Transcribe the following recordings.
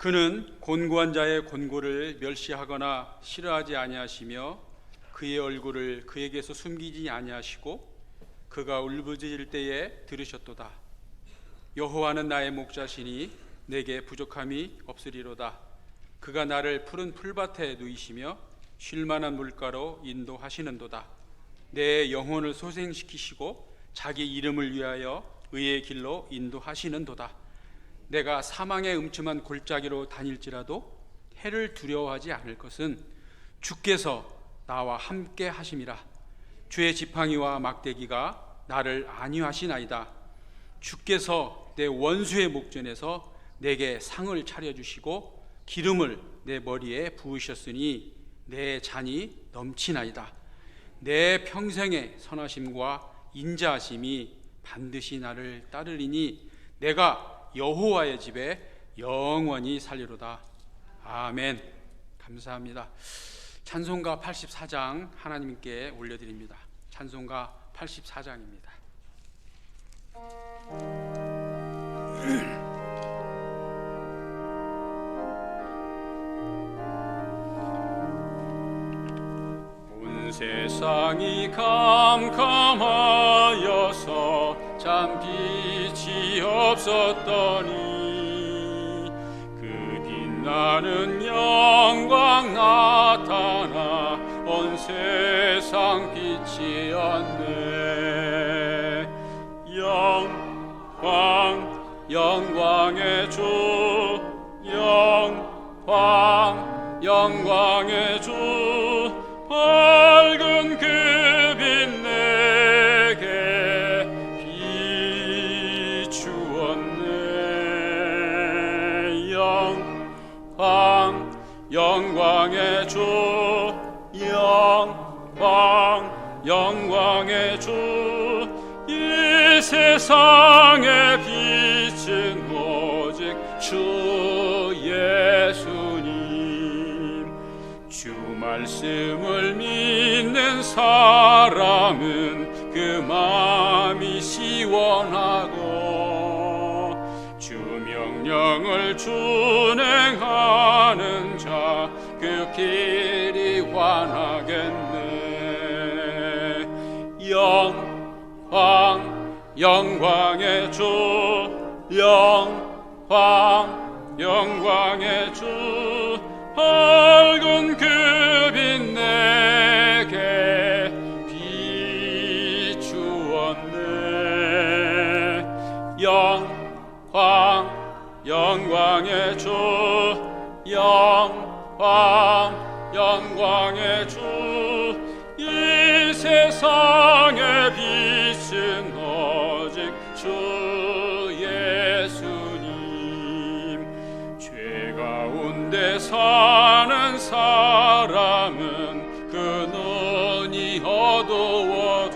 그는 곤고한 자의 곤고를 멸시하거나 싫어하지 아니하시며 그의 얼굴을 그에게서 숨기지 아니하시고 그가 울부짖을 때에 들으셨도다. 여호와는 나의 목자시니 내게 부족함이 없으리로다. 그가 나를 푸른 풀밭에 누이시며 쉴만한 물가로 인도하시는도다. 내 영혼을 소생시키시고 자기 이름을 위하여 의의 길로 인도하시는도다. 내가 사망의 음침한 골짜기로 다닐지라도 해를 두려워하지 않을 것은 주께서 나와 함께 하심이라. 주의 지팡이와 막대기가 나를 안위하시나이다. 주께서 내 원수의 목전에서 내게 상을 차려주시고 기름을 내 머리에 부으셨으니 내 잔이 넘치나이다. 내 평생의 선하심과 인자하심이 반드시 나를 따르리니 내가 여호와의 집에 영원히 살리로다. 아멘. 감사합니다. 찬송가 84장 하나님께 올려드립니다. 찬송가 84장입니다. 온 세상이 캄캄하여서 참 빛이 없었더니 그 빛나는 영광 나타나 온 세상 빛이었네. 영광의 주, 영광의 주, 밝은 그 빛 내게 비추었네. 영광의 주, 영광의 주, 이 세상의 빛은 오직 주 예수님. 주 말씀을 믿는 사람은 그 마음이 시원하고 주 명령을 준행하는 자 그 길이 환하겠네. 영광의 주, 영광의 주, 밝은 그 빛 내게 비추었네. 영광의 주, 영광의 주, 이 세상의 빛은 오직 주 예수님. 죄 가운데 사는 사람은 그 눈이 어두워도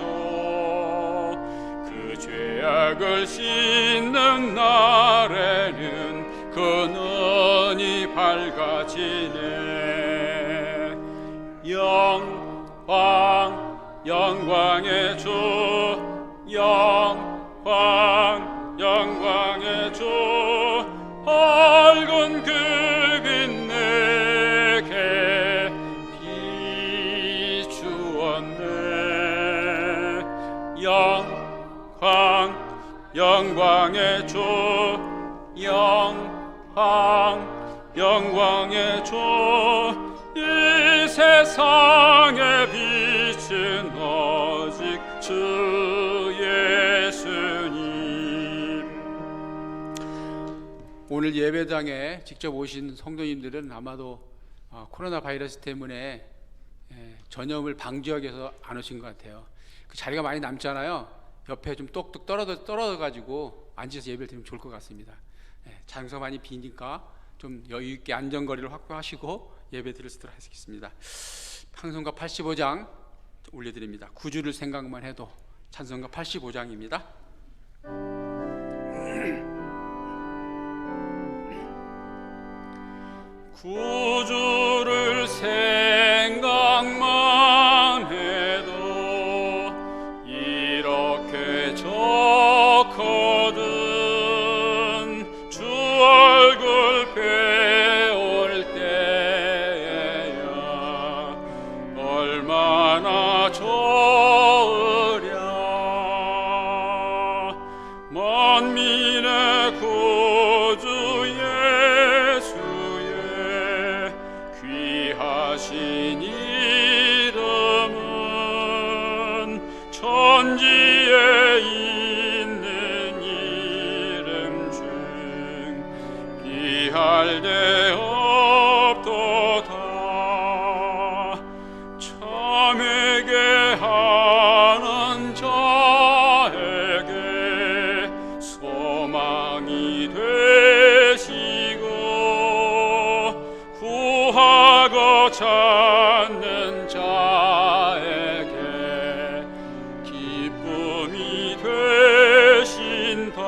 그 죄악을 씻는 날에는 그 눈이 밝아지네. 영광의 주, 영광의 주, 밝은 그 빛 내게 비추었네. 영광의 주, 영광의 주, 이 세상의 빛은 오직 주 예수님. 오늘 예배당에 직접 오신 성도님들은 아마도 코로나 바이러스 때문에 전염을 방지하기 위해서 안 오신 것 같아요. 그 자리가 많이 남잖아요. 옆에 좀 똑똑 떨어져가지고 앉아서 예배를 드리면 좋을 것 같습니다. 장소가 많이 비니까 좀 여유 있게 안전거리를 확보하시고 예배 드릴 수 있도록 하겠습니다. 찬송가 85장 올려드립니다. 구주를 생각만 해도 찬송가 85장입니다. 구주를 생각만 해도 이렇게 좋거든. 주 얼굴 할례없도다. 참에게 하는 자에게 소망이 되시고 구하고 찾는 자에게 기쁨이 되신다.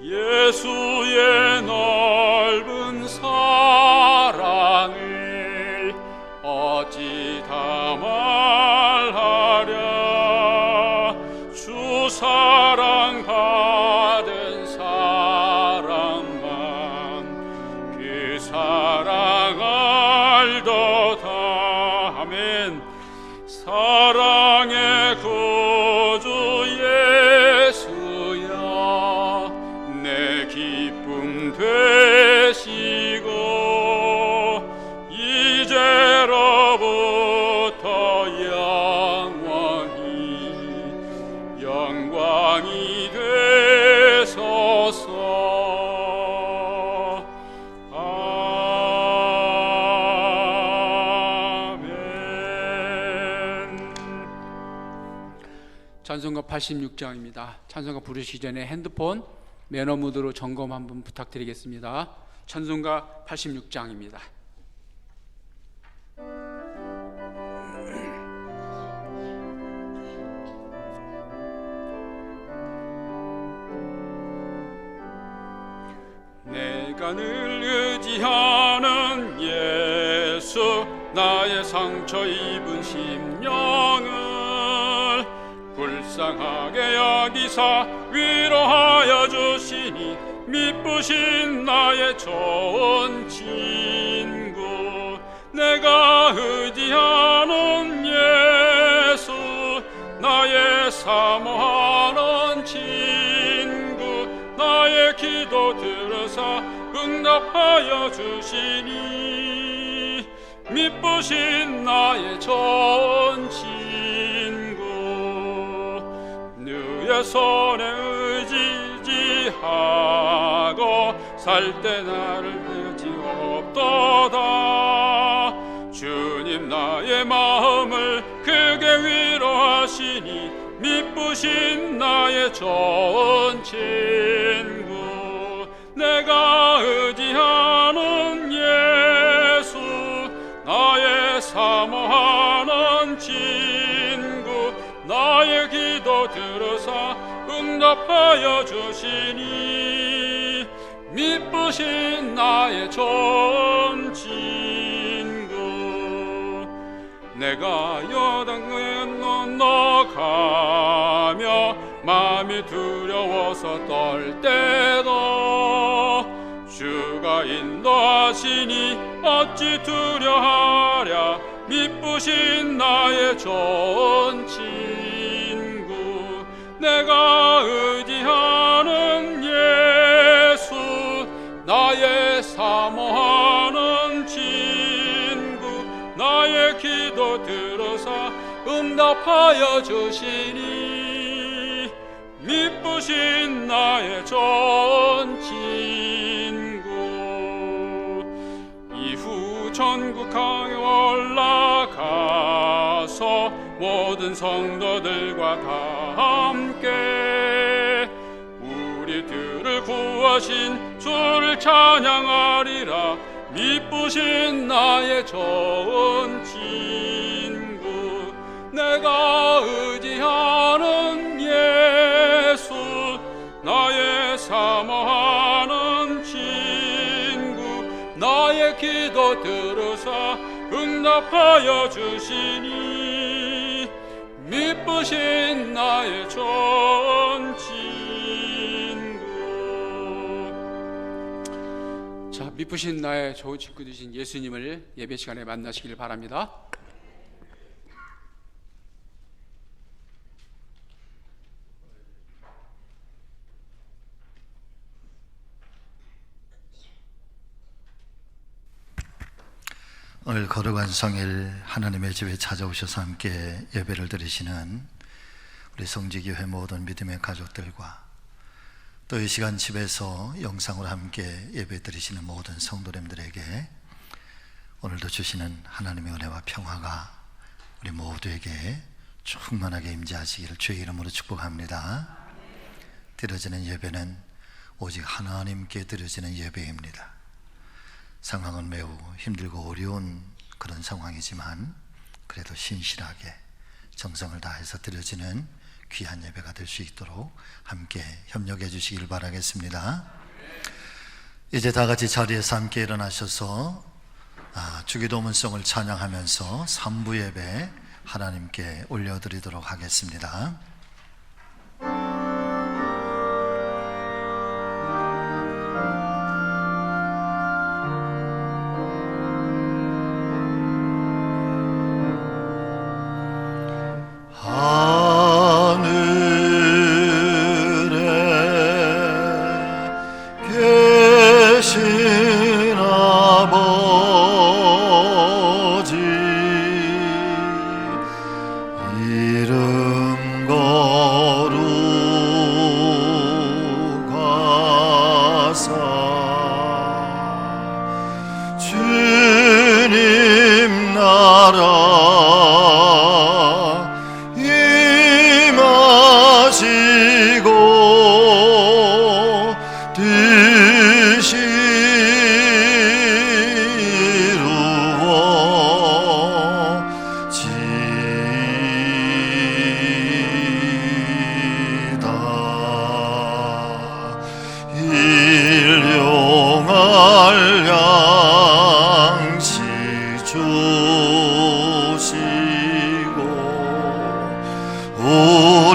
예수의 넓은 사랑을 어찌 다 말하랴. 주 사랑 받은 사람만 그 사랑 알도다. 아멘. 사랑의 구주 예수여, 내 기쁨 되시고 이제로부터 영광이 되소서. 찬송가 86장입니다. 찬송가 부르시기 전에 핸드폰 매너 모드로 점검 한번 부탁드리겠습니다. 찬송가 86장입니다. 내가 늘 의지하는 예수, 나의 상처 입은 심령을 불쌍하게 여기사 위로하여 주시니 미쁘신 나의 좋은 친구. 내가 의지하는 예수, 나의 사모하는 친구. 나의 기도 들으사 응답하여 주시니 미쁘신 나의 좋은 친구. 너의 손에 의지하고 살 때 나를 의지없도다. 주님 나의 마음을 크게 위로하시니 미쁘신 나의 좋은 친구. 내가 의지하는 예수, 나의 사모하는 친구. 나의 기도 들으사 응답하여 주시니 미쁘신 나의 좋은 친구. 내가 여당에 건너가며 마음이 두려워서 떨 때도 주가 인도하시니 어찌 두려하랴. 미쁘신 나의 좋은 친구. 내가 의지하는 예수, 나의 사모하는 친구. 나의 기도 들으사 응답하여 주시니 미쁘신 나의 좋은 친구. 이후 천국항에 올라가서 모든 성도들과 다 함께 우리들을 구하신 주를 찬양하리라. 미쁘신 나의 좋은 친구. 내가 의지하는 예수, 나의 사모하는 친구. 나의 기도 들으사 응답하여 주시니 미쁘신 나의 좋은 친구. 자, 미쁘신 나의 좋은 친구 되신 예수님을 예배 시간에 만나시길 바랍니다. 오늘 거룩한 성일 하나님의 집에 찾아오셔서 함께 예배를 드리시는 우리 성지교회 모든 믿음의 가족들과 또 이 시간 집에서 영상으로 함께 예배 드리시는 모든 성도님들에게 오늘도 주시는 하나님의 은혜와 평화가 우리 모두에게 충만하게 임재하시기를 주의 이름으로 축복합니다. 드려지는 예배는 오직 하나님께 드려지는 예배입니다. 상황은 매우 힘들고 어려운 그런 상황이지만 그래도 신실하게 정성을 다해서 드려지는 귀한 예배가 될 수 있도록 함께 협력해 주시길 바라겠습니다. 이제 다 같이 자리에서 함께 일어나셔서 주기도문성을 찬양하면서 3부 예배 하나님께 올려드리도록 하겠습니다.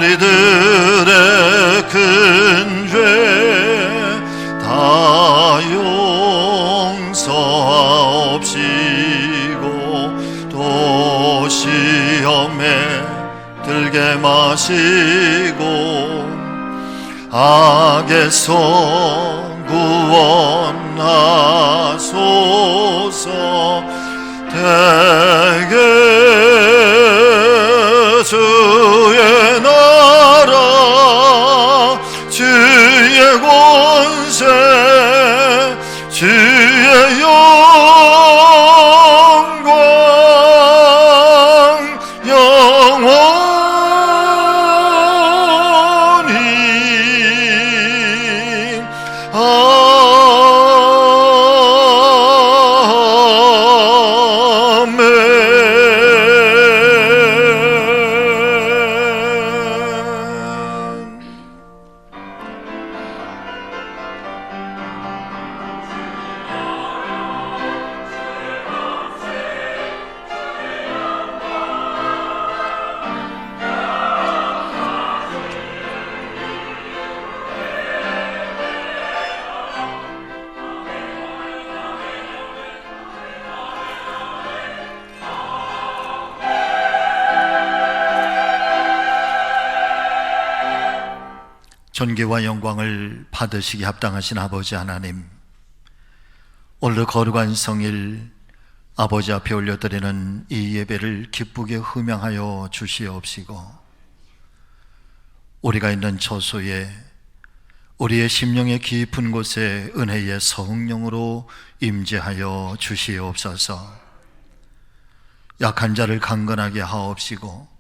우리들의 큰 죄 다 용서하옵시고 또 시험에 들게 마시고 악에서 구원하소서. 대개 주의 나라 주의 권세 주의 영광 영원히 존귀와 영광을 받으시기 합당하신 아버지 하나님, 오늘 거룩한 성일 아버지 앞에 올려드리는 이 예배를 기쁘게 흠양하여 주시옵시고 우리가 있는 처소에 우리의 심령의 깊은 곳에 은혜의 성령으로 임재하여 주시옵소서. 약한 자를 강건하게 하옵시고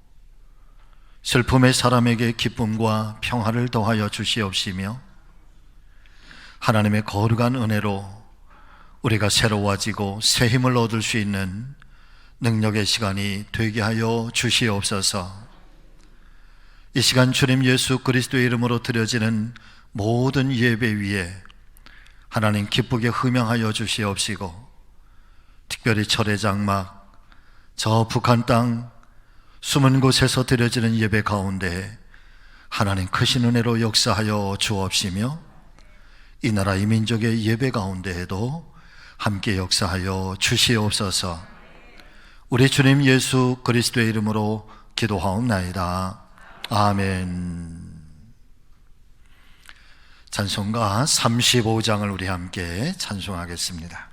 슬픔의 사람에게 기쁨과 평화를 더하여 주시옵시며 하나님의 거룩한 은혜로 우리가 새로워지고 새 힘을 얻을 수 있는 능력의 시간이 되게 하여 주시옵소서. 이 시간 주님 예수 그리스도의 이름으로 드려지는 모든 예배 위에 하나님 기쁘게 흠양하여 주시옵시고 특별히 철의 장막 저 북한 땅 숨은 곳에서 드려지는 예배 가운데 하나님 크신 은혜로 역사하여 주옵시며 이 나라 이 민족의 예배 가운데에도 함께 역사하여 주시옵소서. 우리 주님 예수 그리스도의 이름으로 기도하옵나이다. 아멘. 찬송가 35장을 우리 함께 찬송하겠습니다.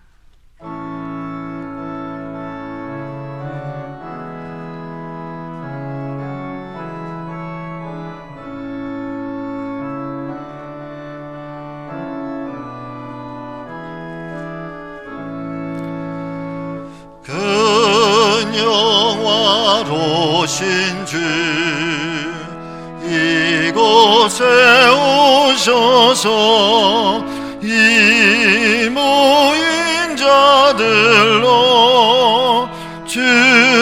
오신 주 이곳에 오셔서 이 모인 자들로 주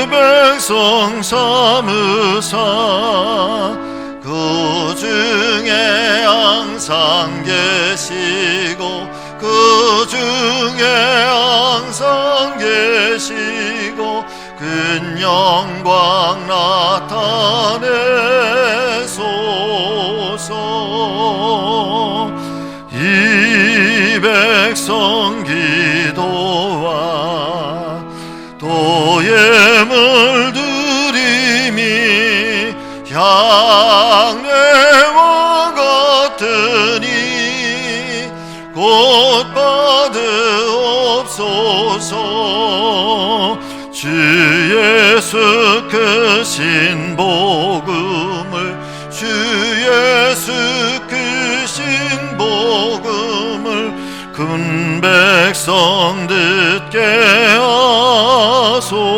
백성 삼으사 그 중에 항상 계시고 그 중에 항상 계시고 큰 영광 나타내소서. 이 백성 기도와 도의 물들임이 향내와 같으니 곧 받으옵소서. 주 예수 크신 복음을 주 예수 크신 복음을 큰 백성 듣게 하소서.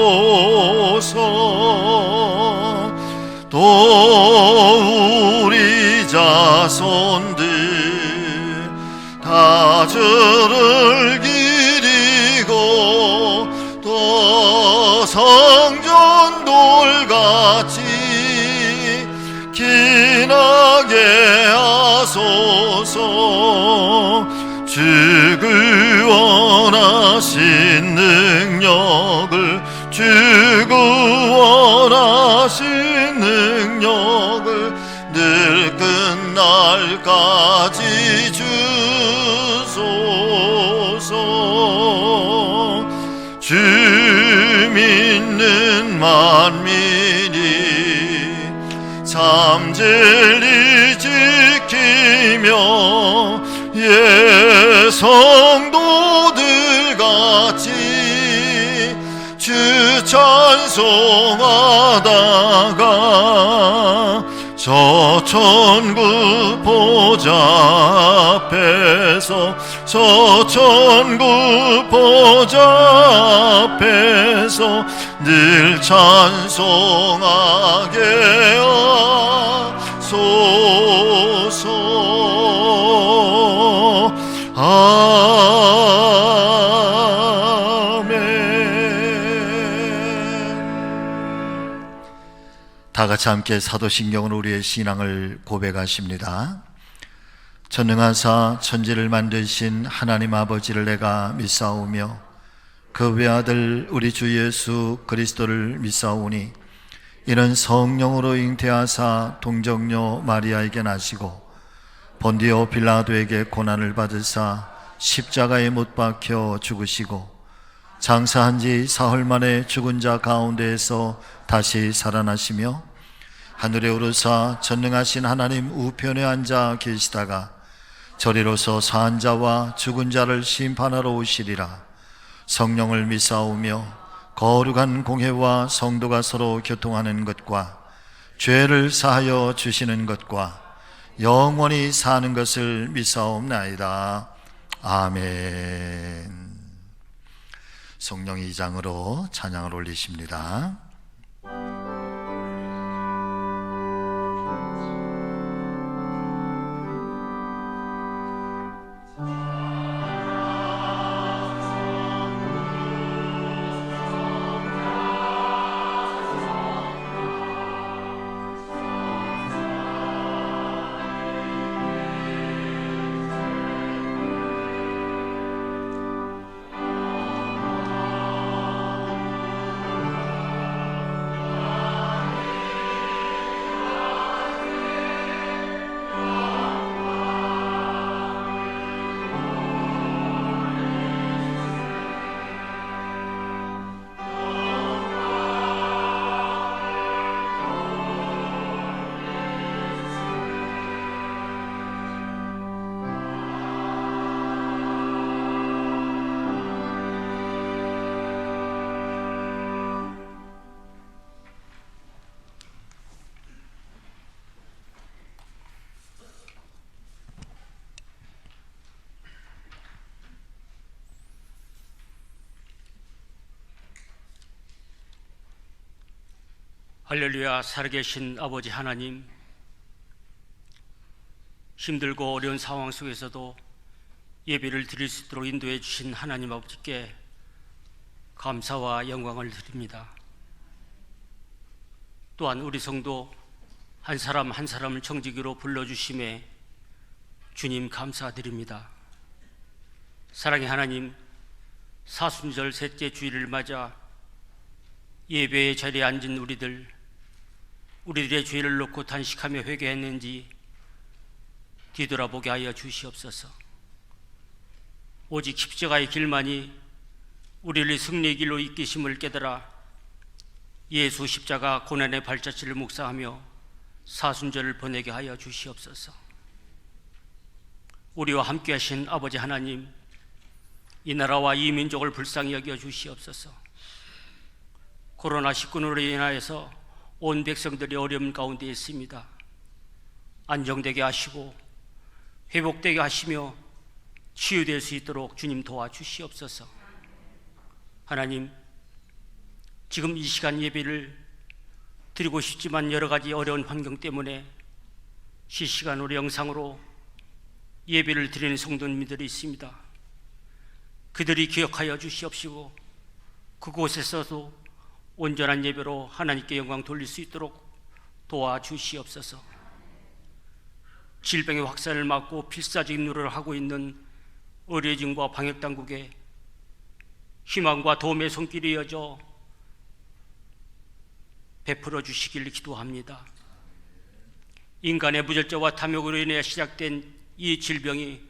또 우리 자손들 다 주를 기리고 또 성전 돌같이 기나게 하소서. 주 구원하신 능력을 주 구원하신 능력을 늘 끝날까지 주소서. 주 믿는 만민이 참 진리 지키며 예 성도들 같이 주 찬송하다가 저 천국 보좌 앞에서 저 천국 보좌 앞에서 늘 찬송하게 하소서. 다 같이 함께 사도신경으로 우리의 신앙을 고백하십니다. 전능하사 천지를 만드신 하나님 아버지를 내가 믿사오며 그 외아들 우리 주 예수 그리스도를 믿사오니 이는 성령으로 잉태하사 동정녀 마리아에게 나시고 본디오 빌라도에게 고난을 받으사 십자가에 못 박혀 죽으시고 장사한 지 사흘 만에 죽은 자 가운데에서 다시 살아나시며 하늘에 오르사 전능하신 하나님 우편에 앉아 계시다가 저리로서 사한 자와 죽은 자를 심판하러 오시리라. 성령을 믿사오며 거룩한 공회와 성도가 서로 교통하는 것과 죄를 사하여 주시는 것과 영원히 사는 것을 믿사옵나이다. 아멘. 성령 2장으로 찬양을 올리십니다. 할렐루야. 살아계신 아버지 하나님, 힘들고 어려운 상황 속에서도 예배를 드릴 수 있도록 인도해 주신 하나님 아버지께 감사와 영광을 드립니다. 또한 우리 성도 한 사람 한 사람을 정직으로 불러주심에 주님 감사드립니다. 사랑의 하나님, 사순절 셋째 주일을 맞아 예배의 자리에 앉은 우리들의 죄를 놓고 단식하며 회개했는지 뒤돌아보게 하여 주시옵소서. 오직 십자가의 길만이 우리를 승리의 길로 이끄심을 깨달아 예수 십자가 고난의 발자취를 묵상하며 사순절을 보내게 하여 주시옵소서. 우리와 함께 하신 아버지 하나님, 이 나라와 이 민족을 불쌍히 여겨 주시옵소서. 코로나19로 인하여서 온 백성들이 어려움 가운데 있습니다. 안정되게 하시고 회복되게 하시며 치유될 수 있도록 주님 도와주시옵소서. 하나님, 지금 이 시간 예배를 드리고 싶지만 여러 가지 어려운 환경 때문에 실시간으로 영상으로 예배를 드리는 성도님들이 있습니다. 그들이 기억하여 주시옵시고 그곳에서도 온전한 예배로 하나님께 영광 돌릴 수 있도록 도와주시옵소서. 질병의 확산을 막고 필사적인 노력을 하고 있는 의료진과 방역당국에 희망과 도움의 손길이 이어져 베풀어 주시길 기도합니다. 인간의 무절제와 탐욕으로 인해 시작된 이 질병이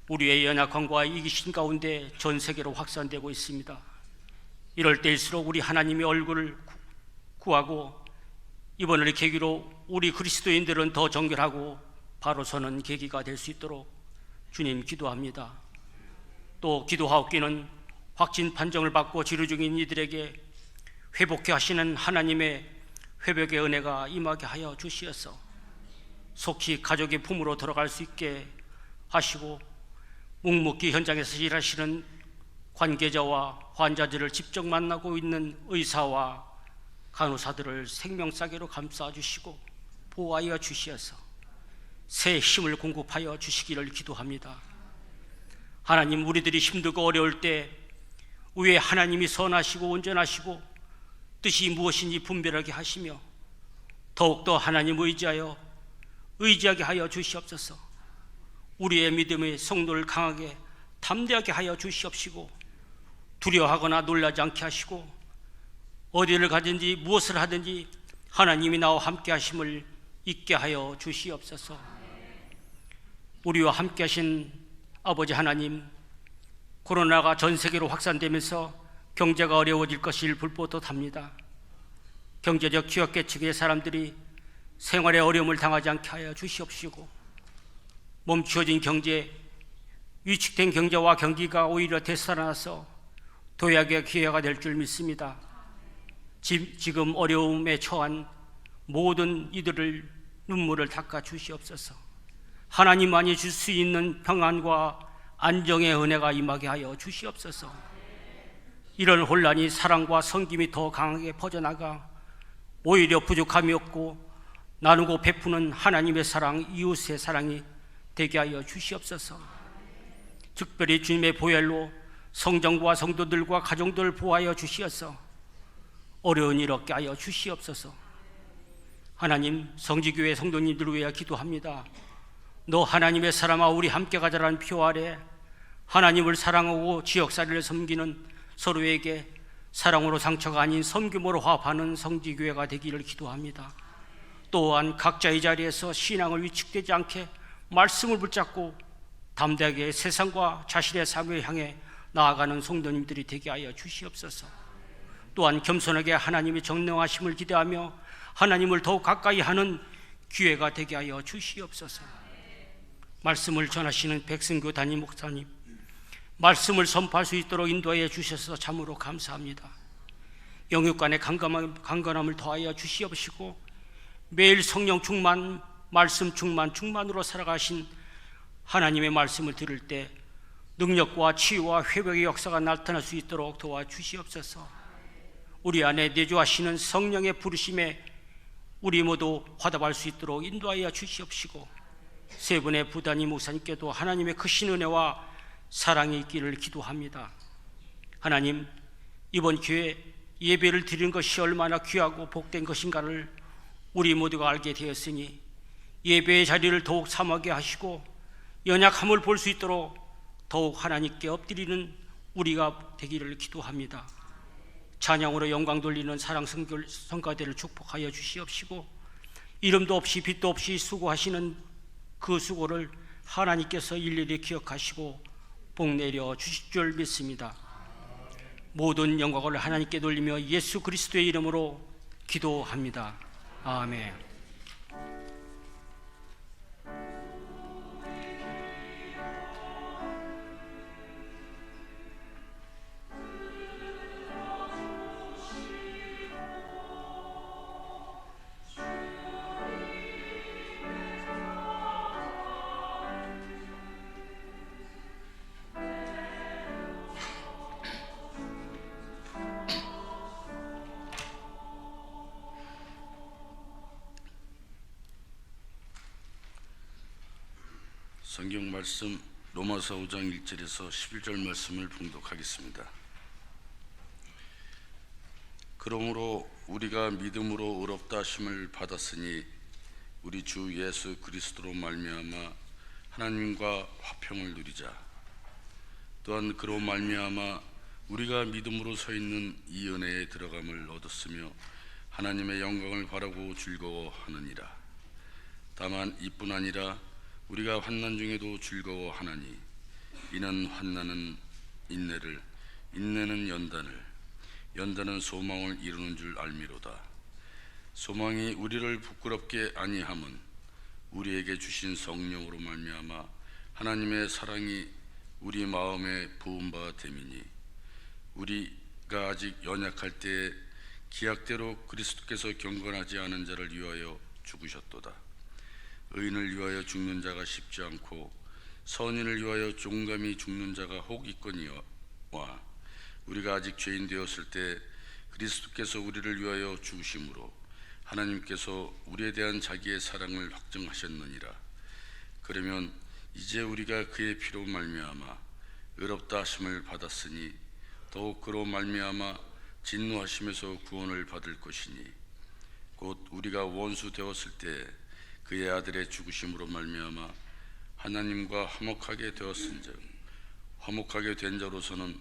우리의 연약함과 이기심 가운데 전 세계로 확산되고 있습니다. 이럴 때일수록 우리 하나님의 얼굴을 구하고 이번을 계기로 우리 그리스도인들은 더 정결하고 바로 서는 계기가 될 수 있도록 주님 기도합니다. 또 기도하옵기는 확진 판정을 받고 치료 중인 이들에게 회복해 하시는 하나님의 회복의 은혜가 임하게 하여 주시어서 속히 가족의 품으로 들어갈 수 있게 하시고 묵묵히 현장에서 일하시는 관계자와 환자들을 직접 만나고 있는 의사와 간호사들을 생명싸개로 감싸 주시고 보호하여 주시어서 새 힘을 공급하여 주시기를 기도합니다. 하나님, 우리들이 힘들고 어려울 때 왜 하나님이 선하시고 온전하시고 뜻이 무엇인지 분별하게 하시며 더욱더 하나님 의지하게 하여 주시옵소서. 우리의 믿음의 성도를 강하게 담대하게 하여 주시옵시고 두려워하거나 놀라지 않게 하시고 어디를 가든지 무엇을 하든지 하나님이 나와 함께 하심을 잊게 하여 주시옵소서. 우리와 함께 하신 아버지 하나님, 코로나가 전 세계로 확산되면서 경제가 어려워질 것을 불보듯합니다. 경제적 취약계층의 사람들이 생활에 어려움을 당하지 않게 하여 주시옵시고 멈추어진 경제, 위축된 경제와 경기가 오히려 되살아나서 도약의 기회가 될 줄 믿습니다. 지금 어려움에 처한 모든 이들을 눈물을 닦아 주시옵소서. 하나님만이 줄 수 있는 평안과 안정의 은혜가 임하게 하여 주시옵소서. 이런 혼란이 사랑과 섬김이 더 강하게 퍼져나가 오히려 부족함이 없고 나누고 베푸는 하나님의 사랑, 이웃의 사랑이 되게 하여 주시옵소서. 특별히 주님의 보혈로 성정과 성도들과 가정들을 보호하여 주시어서 어려운 일 없게 하여 주시옵소서. 하나님, 성지교회 성도님들을 위하여 기도합니다. 너 하나님의 사람아 우리 함께 가자라는 표 아래 하나님을 사랑하고 지역사회를 섬기는 서로에게 사랑으로 상처가 아닌 섬김으로 화합하는 성지교회가 되기를 기도합니다. 또한 각자의 자리에서 신앙을 위축되지 않게 말씀을 붙잡고 담대하게 세상과 자신의 삶을 향해 나아가는 성도님들이 되게 하여 주시옵소서. 또한 겸손하게 하나님의 정령하심을 기대하며 하나님을 더욱 가까이 하는 기회가 되게 하여 주시옵소서. 말씀을 전하시는 백승교 담임 목사님, 말씀을 선포할 수 있도록 인도하여 주셔서 참으로 감사합니다. 영육간의 강건함을 더하여 주시옵시고 매일 성령 충만, 말씀 충만으로 살아가신 하나님의 말씀을 들을 때 능력과 치유와 회복의 역사가 나타날 수 있도록 도와주시옵소서. 우리 안에 내주하시는 성령의 부르심에 우리 모두 화답할 수 있도록 인도하여 주시옵시고, 세 분의 부단임 목사님께도 하나님의 크신 은혜와 사랑이 있기를 기도합니다. 하나님, 이번 기회에 예배를 드리는 것이 얼마나 귀하고 복된 것인가를 우리 모두가 알게 되었으니 예배의 자리를 더욱 삼하게 하시고 연약함을 볼 수 있도록 더욱 하나님께 엎드리는 우리가 되기를 기도합니다. 찬양으로 영광 돌리는 사랑 성가대를 축복하여 주시옵시고, 이름도 없이 빛도 없이 수고하시는 그 수고를 하나님께서 일일이 기억하시고 복 내려 주실 줄 믿습니다. 모든 영광을 하나님께 돌리며 예수 그리스도의 이름으로 기도합니다. 아멘. 성경 말씀 로마서 5장 1절에서 11절 말씀을 봉독하겠습니다. 그러므로 우리가 믿음으로 의롭다 하심을 받았으니 우리 주 예수 그리스도로 말미암아 하나님과 화평을 누리자. 또한 그로 말미암아 우리가 믿음으로 서 있는 이 은혜에 들어감을 얻었으며 하나님의 영광을 바라고 즐거워하느니라. 다만 이뿐 아니라 우리가 환난 중에도 즐거워하나니 이는 환난은 인내를, 인내는 연단을, 연단은 소망을 이루는 줄 알미로다. 소망이 우리를 부끄럽게 아니함은 우리에게 주신 성령으로 말미암아 하나님의 사랑이 우리 마음에 부은 바 됨이니, 우리가 아직 연약할 때에 기약대로 그리스도께서 경건하지 않은 자를 위하여 죽으셨도다. 의인을 위하여 죽는 자가 쉽지 않고 선인을 위하여 종감히 죽는 자가 혹 있거니와, 우리가 아직 죄인 되었을 때 그리스도께서 우리를 위하여 죽으심으로 하나님께서 우리에 대한 자기의 사랑을 확증하셨느니라. 그러면 이제 우리가 그의 피로 말미암아 의롭다 하심을 받았으니 더욱 그로 말미암아 진노하심에서 구원을 받을 것이니, 곧 우리가 원수 되었을 때 그의 아들의 죽으심으로 말미암아 하나님과 화목하게 되었은즉 화목하게 된 자로서는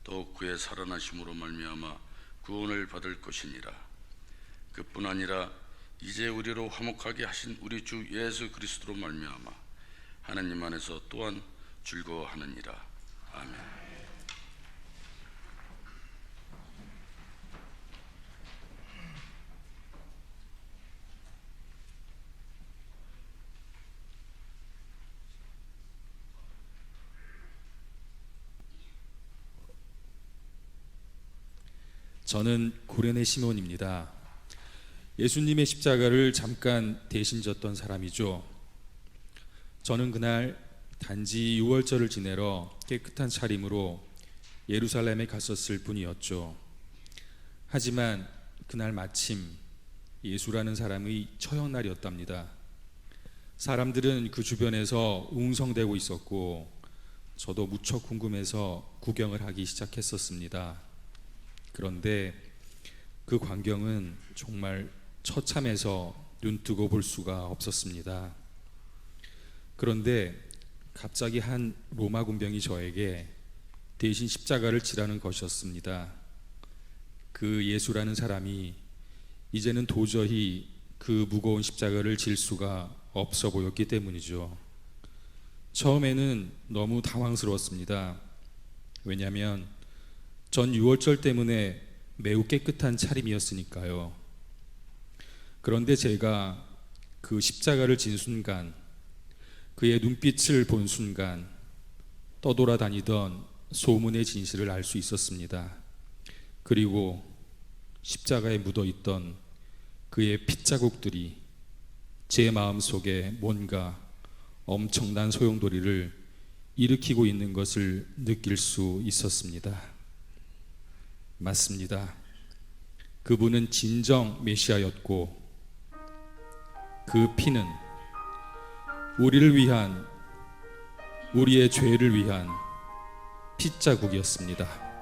더욱 그의 살아나심으로 말미암아 구원을 받을 것이니라. 그뿐 아니라 이제 우리로 화목하게 하신 우리 주 예수 그리스도로 말미암아 하나님 안에서 또한 즐거워하느니라. 아멘. 저는 고레네 시몬입니다. 예수님의 십자가를 잠깐 대신 졌던 사람이죠. 저는 그날 단지 유월절을 지내러 깨끗한 차림으로 예루살렘에 갔었을 뿐이었죠. 하지만 그날 마침 예수라는 사람의 처형날이었답니다. 사람들은 그 주변에서 웅성대고 있었고 저도 무척 궁금해서 구경을 하기 시작했었습니다. 그런데 그 광경은 정말 처참해서 눈뜨고 볼 수가 없었습니다. 그런데 갑자기 한 로마 군병이 저에게 대신 십자가를 지라는 것이었습니다. 그 예수라는 사람이 이제는 도저히 그 무거운 십자가를 질 수가 없어 보였기 때문이죠. 처음에는 너무 당황스러웠습니다. 왜냐하면 전 유월절 때문에 매우 깨끗한 차림이었으니까요. 그런데 제가 그 십자가를 진 순간, 그의 눈빛을 본 순간 떠돌아다니던 소문의 진실을 알 수 있었습니다. 그리고 십자가에 묻어있던 그의 핏자국들이 제 마음속에 뭔가 엄청난 소용돌이를 일으키고 있는 것을 느낄 수 있었습니다. 맞습니다. 그분은 진정 메시아였고 그 피는 우리를 위한, 우리의 죄를 위한 핏자국이었습니다.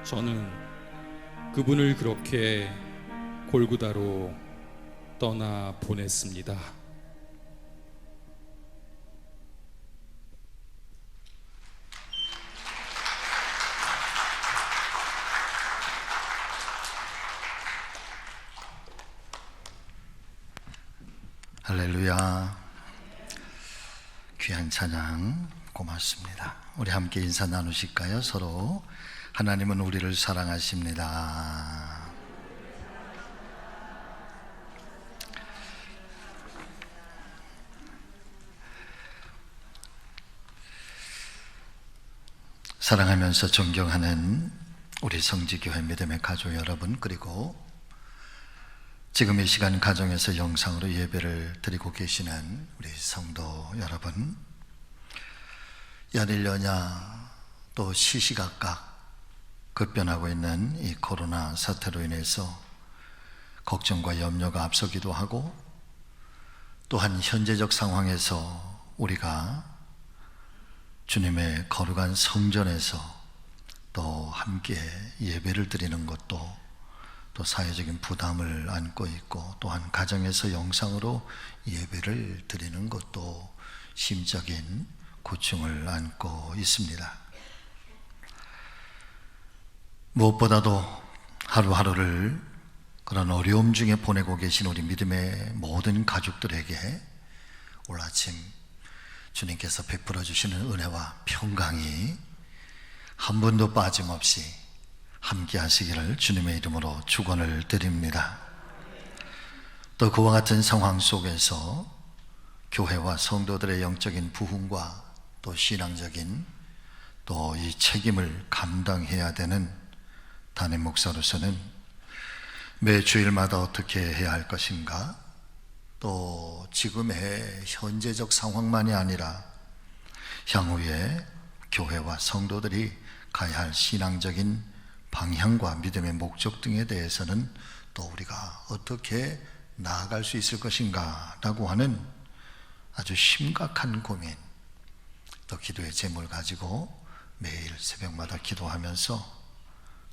저는 그분을 그렇게 골고다로 떠나 보냈습니다. 할렐루야. 귀한 찬양 고맙습니다. 우리 함께 인사 나누실까요? 서로. 하나님은 우리를 사랑하십니다. 사랑하면서 존경하는 우리 성지교회 믿음의 가족 여러분, 그리고 지금 이 시간 가정에서 영상으로 예배를 드리고 계시는 우리 성도 여러분, 연일연야 또 시시각각 급변하고 있는 이 코로나 사태로 인해서 걱정과 염려가 앞서기도 하고, 또한 현재적 상황에서 우리가 주님의 거룩한 성전에서 또 함께 예배를 드리는 것도 또 사회적인 부담을 안고 있고, 또한 가정에서 영상으로 예배를 드리는 것도 심적인 고충을 안고 있습니다. 무엇보다도 하루하루를 그런 어려움 중에 보내고 계신 우리 믿음의 모든 가족들에게 오늘 아침 주님께서 베풀어 주시는 은혜와 평강이 한 분도 빠짐없이 함께 하시기를 주님의 이름으로 축원을 드립니다. 또 그와 같은 상황 속에서 교회와 성도들의 영적인 부흥과 또 신앙적인 또 이 책임을 감당해야 되는 담임 목사로서는 매 주일마다 어떻게 해야 할 것인가, 또 지금의 현재적 상황만이 아니라 향후에 교회와 성도들이 가야 할 신앙적인 방향과 믿음의 목적 등에 대해서는 또 우리가 어떻게 나아갈 수 있을 것인가 라고 하는 아주 심각한 고민, 또 기도의 제목을 가지고 매일 새벽마다 기도하면서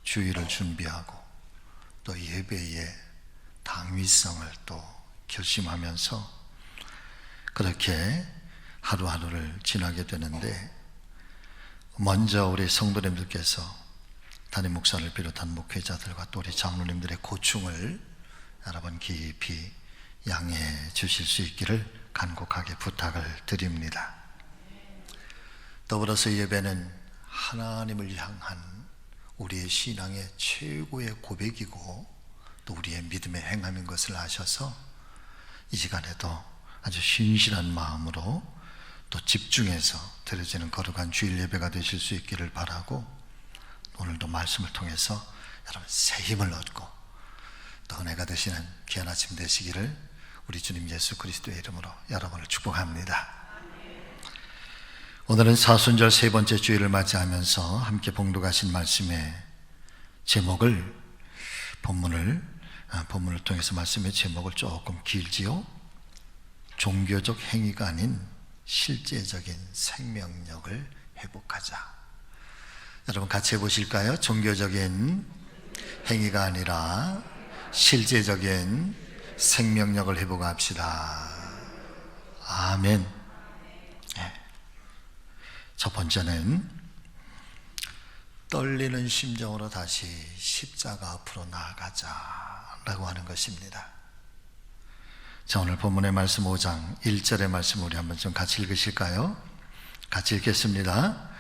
주일을 준비하고 또 예배의 당위성을 또 결심하면서 그렇게 하루하루를 지나게 되는데, 먼저 우리 성도님들께서 담임 목사를 비롯한 목회자들과 또 우리 장로님들의 고충을 여러분 깊이 양해해 주실 수 있기를 간곡하게 부탁을 드립니다. 더불어서 예배는 하나님을 향한 우리의 신앙의 최고의 고백이고 또 우리의 믿음의 행함인 것을 아셔서 이 시간에도 아주 신실한 마음으로 또 집중해서 드려지는 거룩한 주일 예배가 되실 수 있기를 바라고, 오늘도 말씀을 통해서 여러분 새 힘을 얻고 또 은혜가 되시는 귀한 아침 되시기를 우리 주님 예수 그리스도의 이름으로 여러분을 축복합니다. 오늘은 사순절 세 번째 주일을 맞이하면서 함께 봉독하신 말씀의 제목을 본문을 통해서 말씀의 제목을 조금 길지요. 종교적 행위가 아닌 실제적인 생명력을 회복하자. 여러분 같이 해보실까요? 종교적인 행위가 아니라 실제적인 생명력을 회복합시다. 아멘. 첫 번째는 떨리는 심정으로 다시 십자가 앞으로 나아가자라고 하는 것입니다. 자, 오늘 본문의 말씀 5장 1절의 말씀 우리 한번 좀 같이 읽으실까요? 같이 읽겠습니다.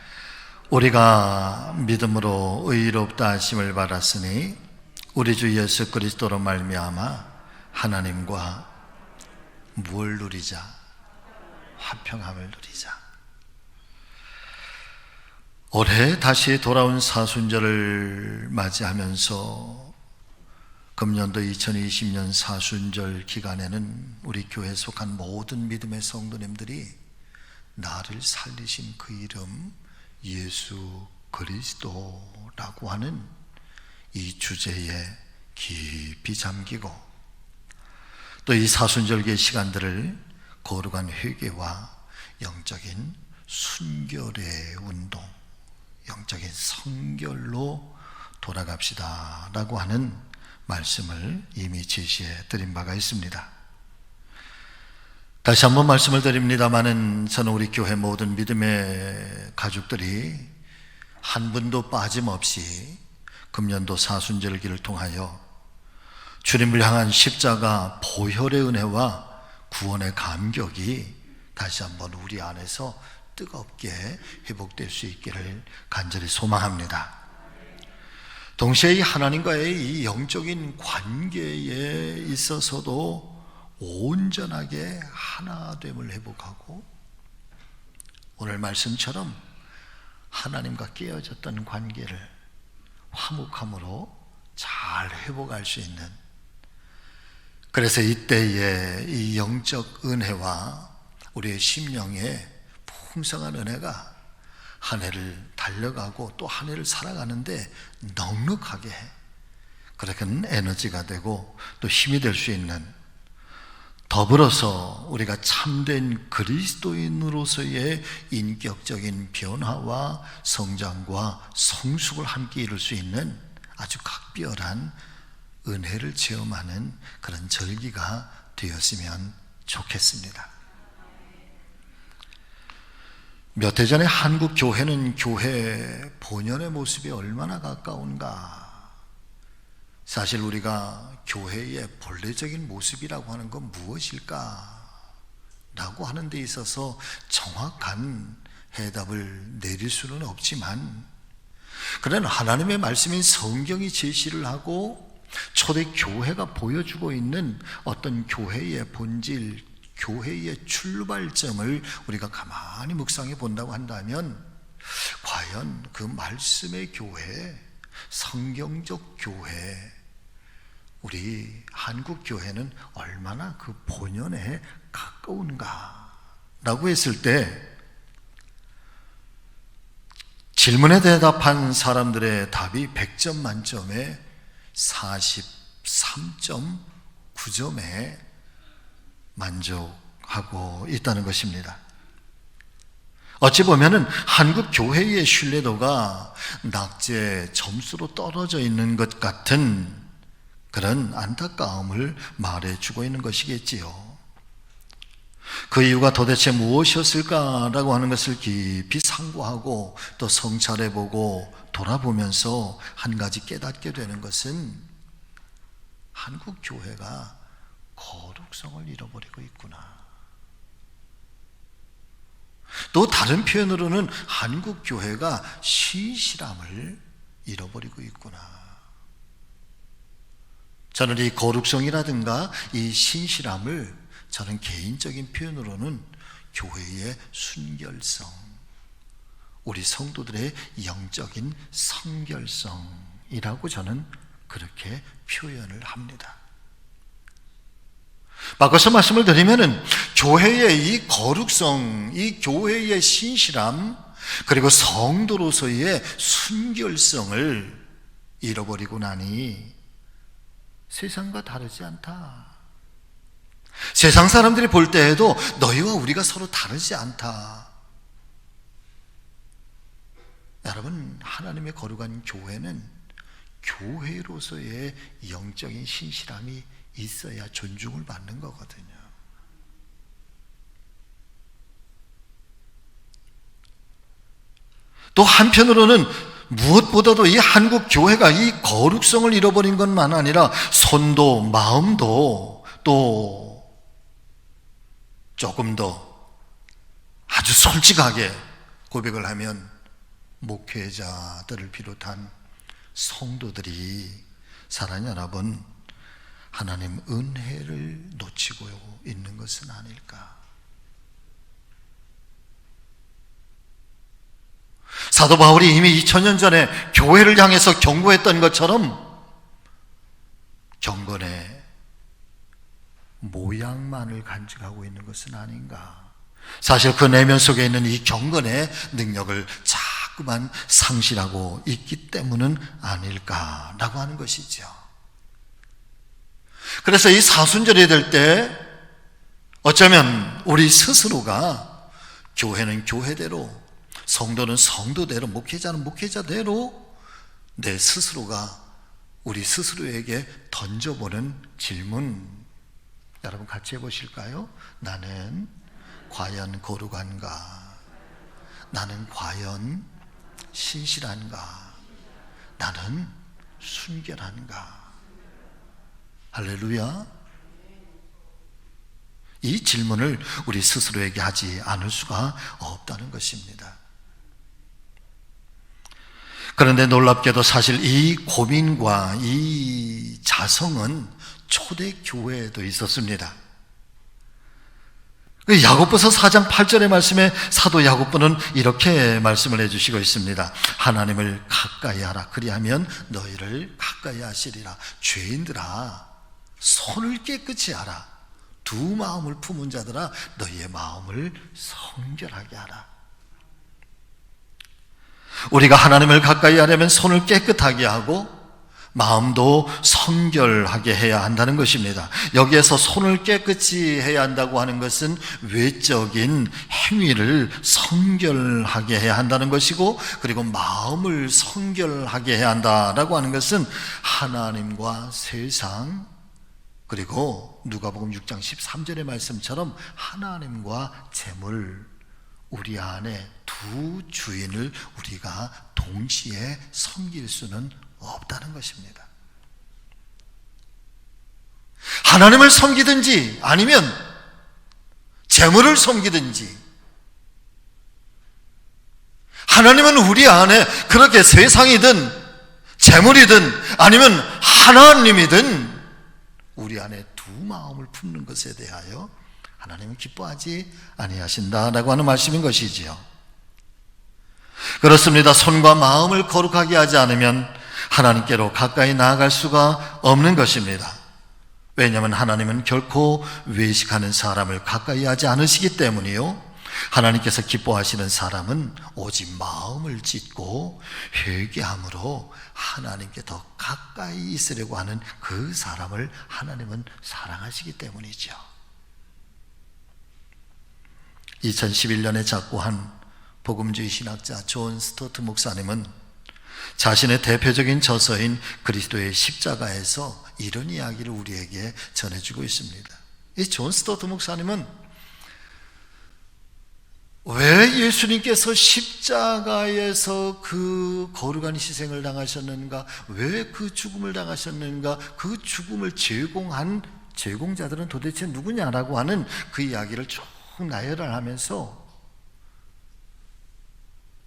우리가 믿음으로 의롭다 하심을 받았으니 우리 주 예수 그리스도로 말미암아 하나님과 무엇을 누리자? 화평함을 누리자. 올해 다시 돌아온 사순절을 맞이하면서 금년도 2020년 사순절 기간에는 우리 교회에 속한 모든 믿음의 성도님들이 나를 살리신 그 이름 예수 그리스도라고 하는 이 주제에 깊이 잠기고, 또 이 사순절기의 시간들을 거룩한 회개와 영적인 순결의 운동, 영적인 성결로 돌아갑시다 라고 하는 말씀을 이미 제시해 드린 바가 있습니다. 다시 한번 말씀을 드립니다마는 저는 우리 교회 모든 믿음의 가족들이 한 분도 빠짐없이 금년도 사순절기를 통하여 주님을 향한 십자가 보혈의 은혜와 구원의 감격이 다시 한번 우리 안에서 뜨겁게 회복될 수 있기를 간절히 소망합니다. 동시에 이 하나님과의 이 영적인 관계에 있어서도 온전하게 하나됨을 회복하고, 오늘 말씀처럼 하나님과 깨어졌던 관계를 화목함으로 잘 회복할 수 있는, 그래서 이때에 이 영적 은혜와 우리의 심령의 풍성한 은혜가 한 해를 달려가고 또 한 해를 살아가는데 넉넉하게 그렇게 에너지가 되고 또 힘이 될 수 있는, 더불어서 우리가 참된 그리스도인으로서의 인격적인 변화와 성장과 성숙을 함께 이룰 수 있는 아주 각별한 은혜를 체험하는 그런 절기가 되었으면 좋겠습니다. 몇 해 전에 한국 교회는 교회 본연의 모습이 얼마나 가까운가. 사실 우리가 교회의 본래적인 모습이라고 하는 건 무엇일까? 라고 하는 데 있어서 정확한 해답을 내릴 수는 없지만, 그러나 하나님의 말씀인 성경이 제시를 하고 초대 교회가 보여주고 있는 어떤 교회의 본질, 교회의 출발점을 우리가 가만히 묵상해 본다고 한다면, 과연 그 말씀의 교회, 성경적 교회, 우리 한국 교회는 얼마나 그 본연에 가까운가 라고 했을 때, 질문에 대답한 사람들의 답이 100점 만점에 43.9점에 만족하고 있다는 것입니다. 어찌 보면은 한국 교회의 신뢰도가 낙제 점수로 떨어져 있는 것 같은 그런 안타까움을 말해주고 있는 것이겠지요. 그 이유가 도대체 무엇이었을까라고 하는 것을 깊이 상고하고 또 성찰해보고 돌아보면서 한 가지 깨닫게 되는 것은, 한국 교회가 거룩성을 잃어버리고 있구나. 또 다른 표현으로는 한국 교회가 신실함을 잃어버리고 있구나. 저는 이 거룩성이라든가 이 신실함을 저는 개인적인 표현으로는 교회의 순결성, 우리 성도들의 영적인 성결성이라고 저는 그렇게 표현을 합니다. 바꿔서 말씀을 드리면은, 교회의 이 거룩성, 이 교회의 신실함, 그리고 성도로서의 순결성을 잃어버리고 나니 세상과 다르지 않다. 세상 사람들이 볼 때에도 너희와 우리가 서로 다르지 않다. 여러분, 하나님의 거룩한 교회는 교회로서의 영적인 신실함이 있어야 존중을 받는 거거든요. 또 한편으로는 무엇보다도 이 한국 교회가 이 거룩성을 잃어버린 것만 아니라 손도 마음도 또 조금 더 아주 솔직하게 고백을 하면 목회자들을 비롯한 성도들이 사랑하는 여러분, 하나님 은혜를 놓치고 있는 것은 아닐까. 사도 바울이 이미 2000년 전에 교회를 향해서 경고했던 것처럼 경건의 모양만을 간직하고 있는 것은 아닌가. 사실 그 내면 속에 있는 이 경건의 능력을 자꾸만 상실하고 있기 때문은 아닐까라고 하는 것이죠. 그래서 이 사순절이 될 때 어쩌면 우리 스스로가, 교회는 교회대로, 성도는 성도대로, 목회자는 목회자대로 내 스스로가 우리 스스로에게 던져보는 질문, 여러분 같이 해보실까요? 나는 과연 거룩한가? 나는 과연 신실한가? 나는 순결한가? 할렐루야. 이 질문을 우리 스스로에게 하지 않을 수가 없다는 것입니다. 그런데 놀랍게도 사실 이 고민과 이 자성은 초대교회에도 있었습니다. 야고보서 4장 8절의 말씀에 사도 야고보는 이렇게 말씀을 해주시고 있습니다. 하나님을 가까이 하라. 그리하면 너희를 가까이 하시리라. 죄인들아, 손을 깨끗이 하라. 두 마음을 품은 자들아, 너희의 마음을 성결하게 하라. 우리가 하나님을 가까이 하려면 손을 깨끗하게 하고 마음도 성결하게 해야 한다는 것입니다. 여기에서 손을 깨끗이 해야 한다고 하는 것은 외적인 행위를 성결하게 해야 한다는 것이고, 그리고 마음을 성결하게 해야 한다라고 하는 것은 하나님과 세상, 그리고 누가복음 6장 13절의 말씀처럼 하나님과 재물, 우리 안에 두 주인을 우리가 동시에 섬길 수는 없다는 것입니다. 하나님을 섬기든지 아니면 재물을 섬기든지, 하나님은 우리 안에 그렇게 세상이든 재물이든 아니면 하나님이든 우리 안에 두 마음을 품는 것에 대하여 하나님은 기뻐하지 아니하신다라고 하는 말씀인 것이지요. 그렇습니다. 손과 마음을 거룩하게 하지 않으면 하나님께로 가까이 나아갈 수가 없는 것입니다. 왜냐하면 하나님은 결코 외식하는 사람을 가까이 하지 않으시기 때문이요, 하나님께서 기뻐하시는 사람은 오직 마음을 짓고 회개함으로 하나님께 더 가까이 있으려고 하는 그 사람을 하나님은 사랑하시기 때문이죠. 2011년에 작고한 복음주의 신학자 존 스토트 목사님은 자신의 대표적인 저서인 그리스도의 십자가에서 이런 이야기를 우리에게 전해주고 있습니다. 이 존 스토트 목사님은 왜 예수님께서 십자가에서 그 거룩한 희생을 당하셨는가, 왜 그 죽음을 당하셨는가, 그 죽음을 제공한 제공자들은 도대체 누구냐라고 하는 그 이야기를 쭉 나열을 하면서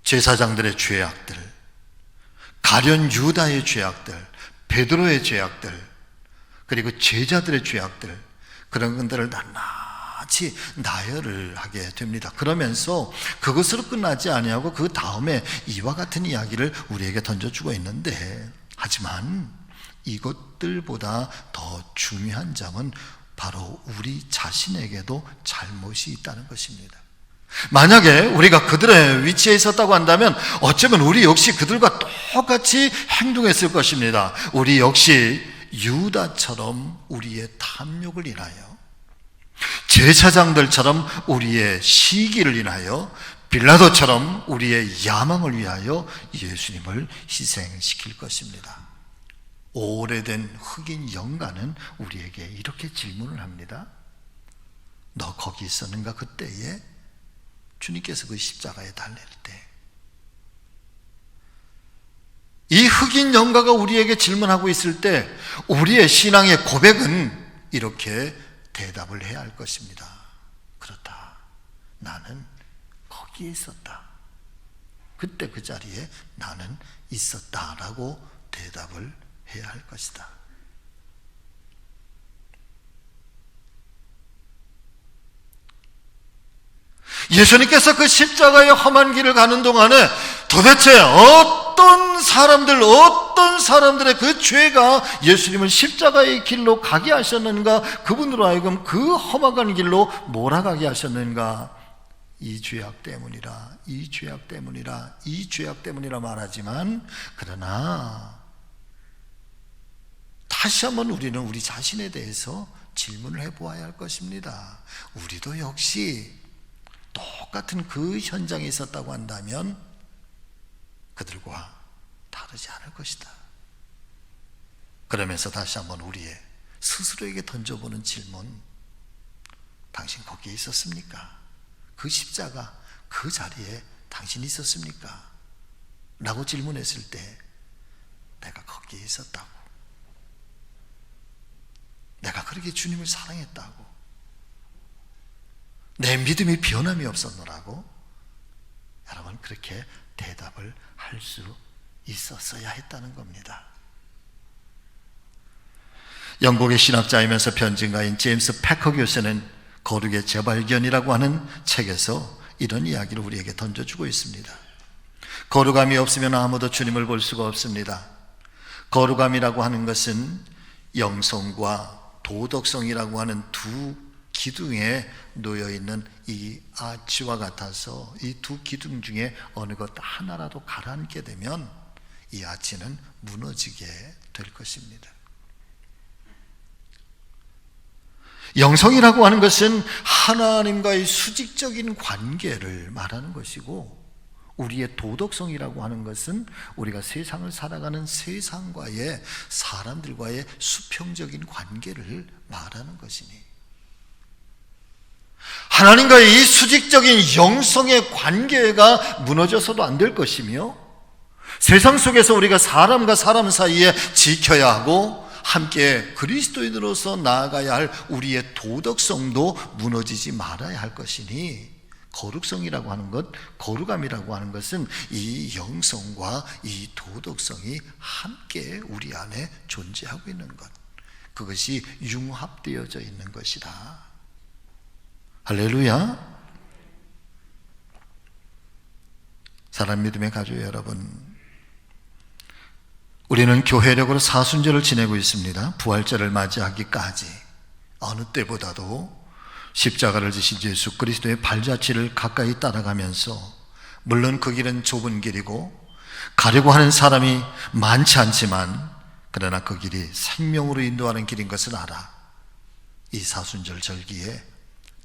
제사장들의 죄악들, 가룟 유다의 죄악들, 베드로의 죄악들, 그리고 제자들의 죄악들, 그런 것들을 낱낱이 나열을 하게 됩니다. 그러면서 그것으로 끝나지 아니하고 그 다음에 이와 같은 이야기를 우리에게 던져주고 있는데, 하지만 이것들보다 더 중요한 점은 바로 우리 자신에게도 잘못이 있다는 것입니다. 만약에 우리가 그들의 위치에 있었다고 한다면 어쩌면 우리 역시 그들과 똑같이 행동했을 것입니다. 우리 역시 유다처럼 우리의 탐욕을 인하여, 제사장들처럼 우리의 시기를 인하여, 빌라도처럼 우리의 야망을 위하여 예수님을 희생시킬 것입니다. 오래된 흑인 영가는 우리에게 이렇게 질문을 합니다. 너 거기 있었는가? 그때에 주님께서 그 십자가에 달릴 때. 이 흑인 영가가 우리에게 질문하고 있을 때 우리의 신앙의 고백은 이렇게 대답을 해야 할 것입니다. 그렇다. 나는 거기에 있었다. 그때 그 자리에 나는 있었다라고 대답을 해야 할 것이다. 예수님께서 그 십자가의 험한 길을 가는 동안에 도대체 어떤 사람들의 그 죄가 예수님을 십자가의 길로 가게 하셨는가, 그분으로 하여금 그 험악한 길로 몰아가게 하셨는가. 이 죄악 때문이라, 이 죄악 때문이라, 이 죄악 때문이라 말하지만, 그러나 다시 한번 우리는 우리 자신에 대해서 질문을 해보아야 할 것입니다. 우리도 역시 똑같은 그 현장에 있었다고 한다면 그들과 다르지 않을 것이다. 그러면서 다시 한번 우리의 스스로에게 던져보는 질문, 당신 거기에 있었습니까? 그 십자가 그 자리에 당신이 있었습니까? 라고 질문했을 때 내가 거기에 있었다고, 내가 그렇게 주님을 사랑했다고, 내 믿음이 변함이 없었노라고, 여러분 그렇게 대답을 할 수 있었어야 했다는 겁니다. 영국의 신학자이면서 변증가인 제임스 패커 교수는 거룩의 재발견이라고 하는 책에서 이런 이야기를 우리에게 던져주고 있습니다. 거룩함이 없으면 아무도 주님을 볼 수가 없습니다. 거룩함이라고 하는 것은 영성과 도덕성이라고 하는 두 기둥에 놓여있는 이 아치와 같아서 이 두 기둥 중에 어느 것 하나라도 가라앉게 되면 이 아치는 무너지게 될 것입니다. 영성이라고 하는 것은 하나님과의 수직적인 관계를 말하는 것이고, 우리의 도덕성이라고 하는 것은 우리가 세상을 살아가는 세상과의, 사람들과의 수평적인 관계를 말하는 것이니, 하나님과의 이 수직적인 영성의 관계가 무너져서도 안 될 것이며, 세상 속에서 우리가 사람과 사람 사이에 지켜야 하고 함께 그리스도인으로서 나아가야 할 우리의 도덕성도 무너지지 말아야 할 것이니, 거룩성이라고 하는 것, 거룩함이라고 하는 것은 이 영성과 이 도덕성이 함께 우리 안에 존재하고 있는 것, 그것이 융합되어져 있는 것이다. 할렐루야. 사랑 믿음의 가족 여러분, 우리는 교회력으로 사순절을 지내고 있습니다. 부활절을 맞이하기까지 어느 때보다도 십자가를 지신 예수 그리스도의 발자취를 가까이 따라가면서, 물론 그 길은 좁은 길이고 가려고 하는 사람이 많지 않지만, 그러나 그 길이 생명으로 인도하는 길인 것을 알아 이 사순절 절기에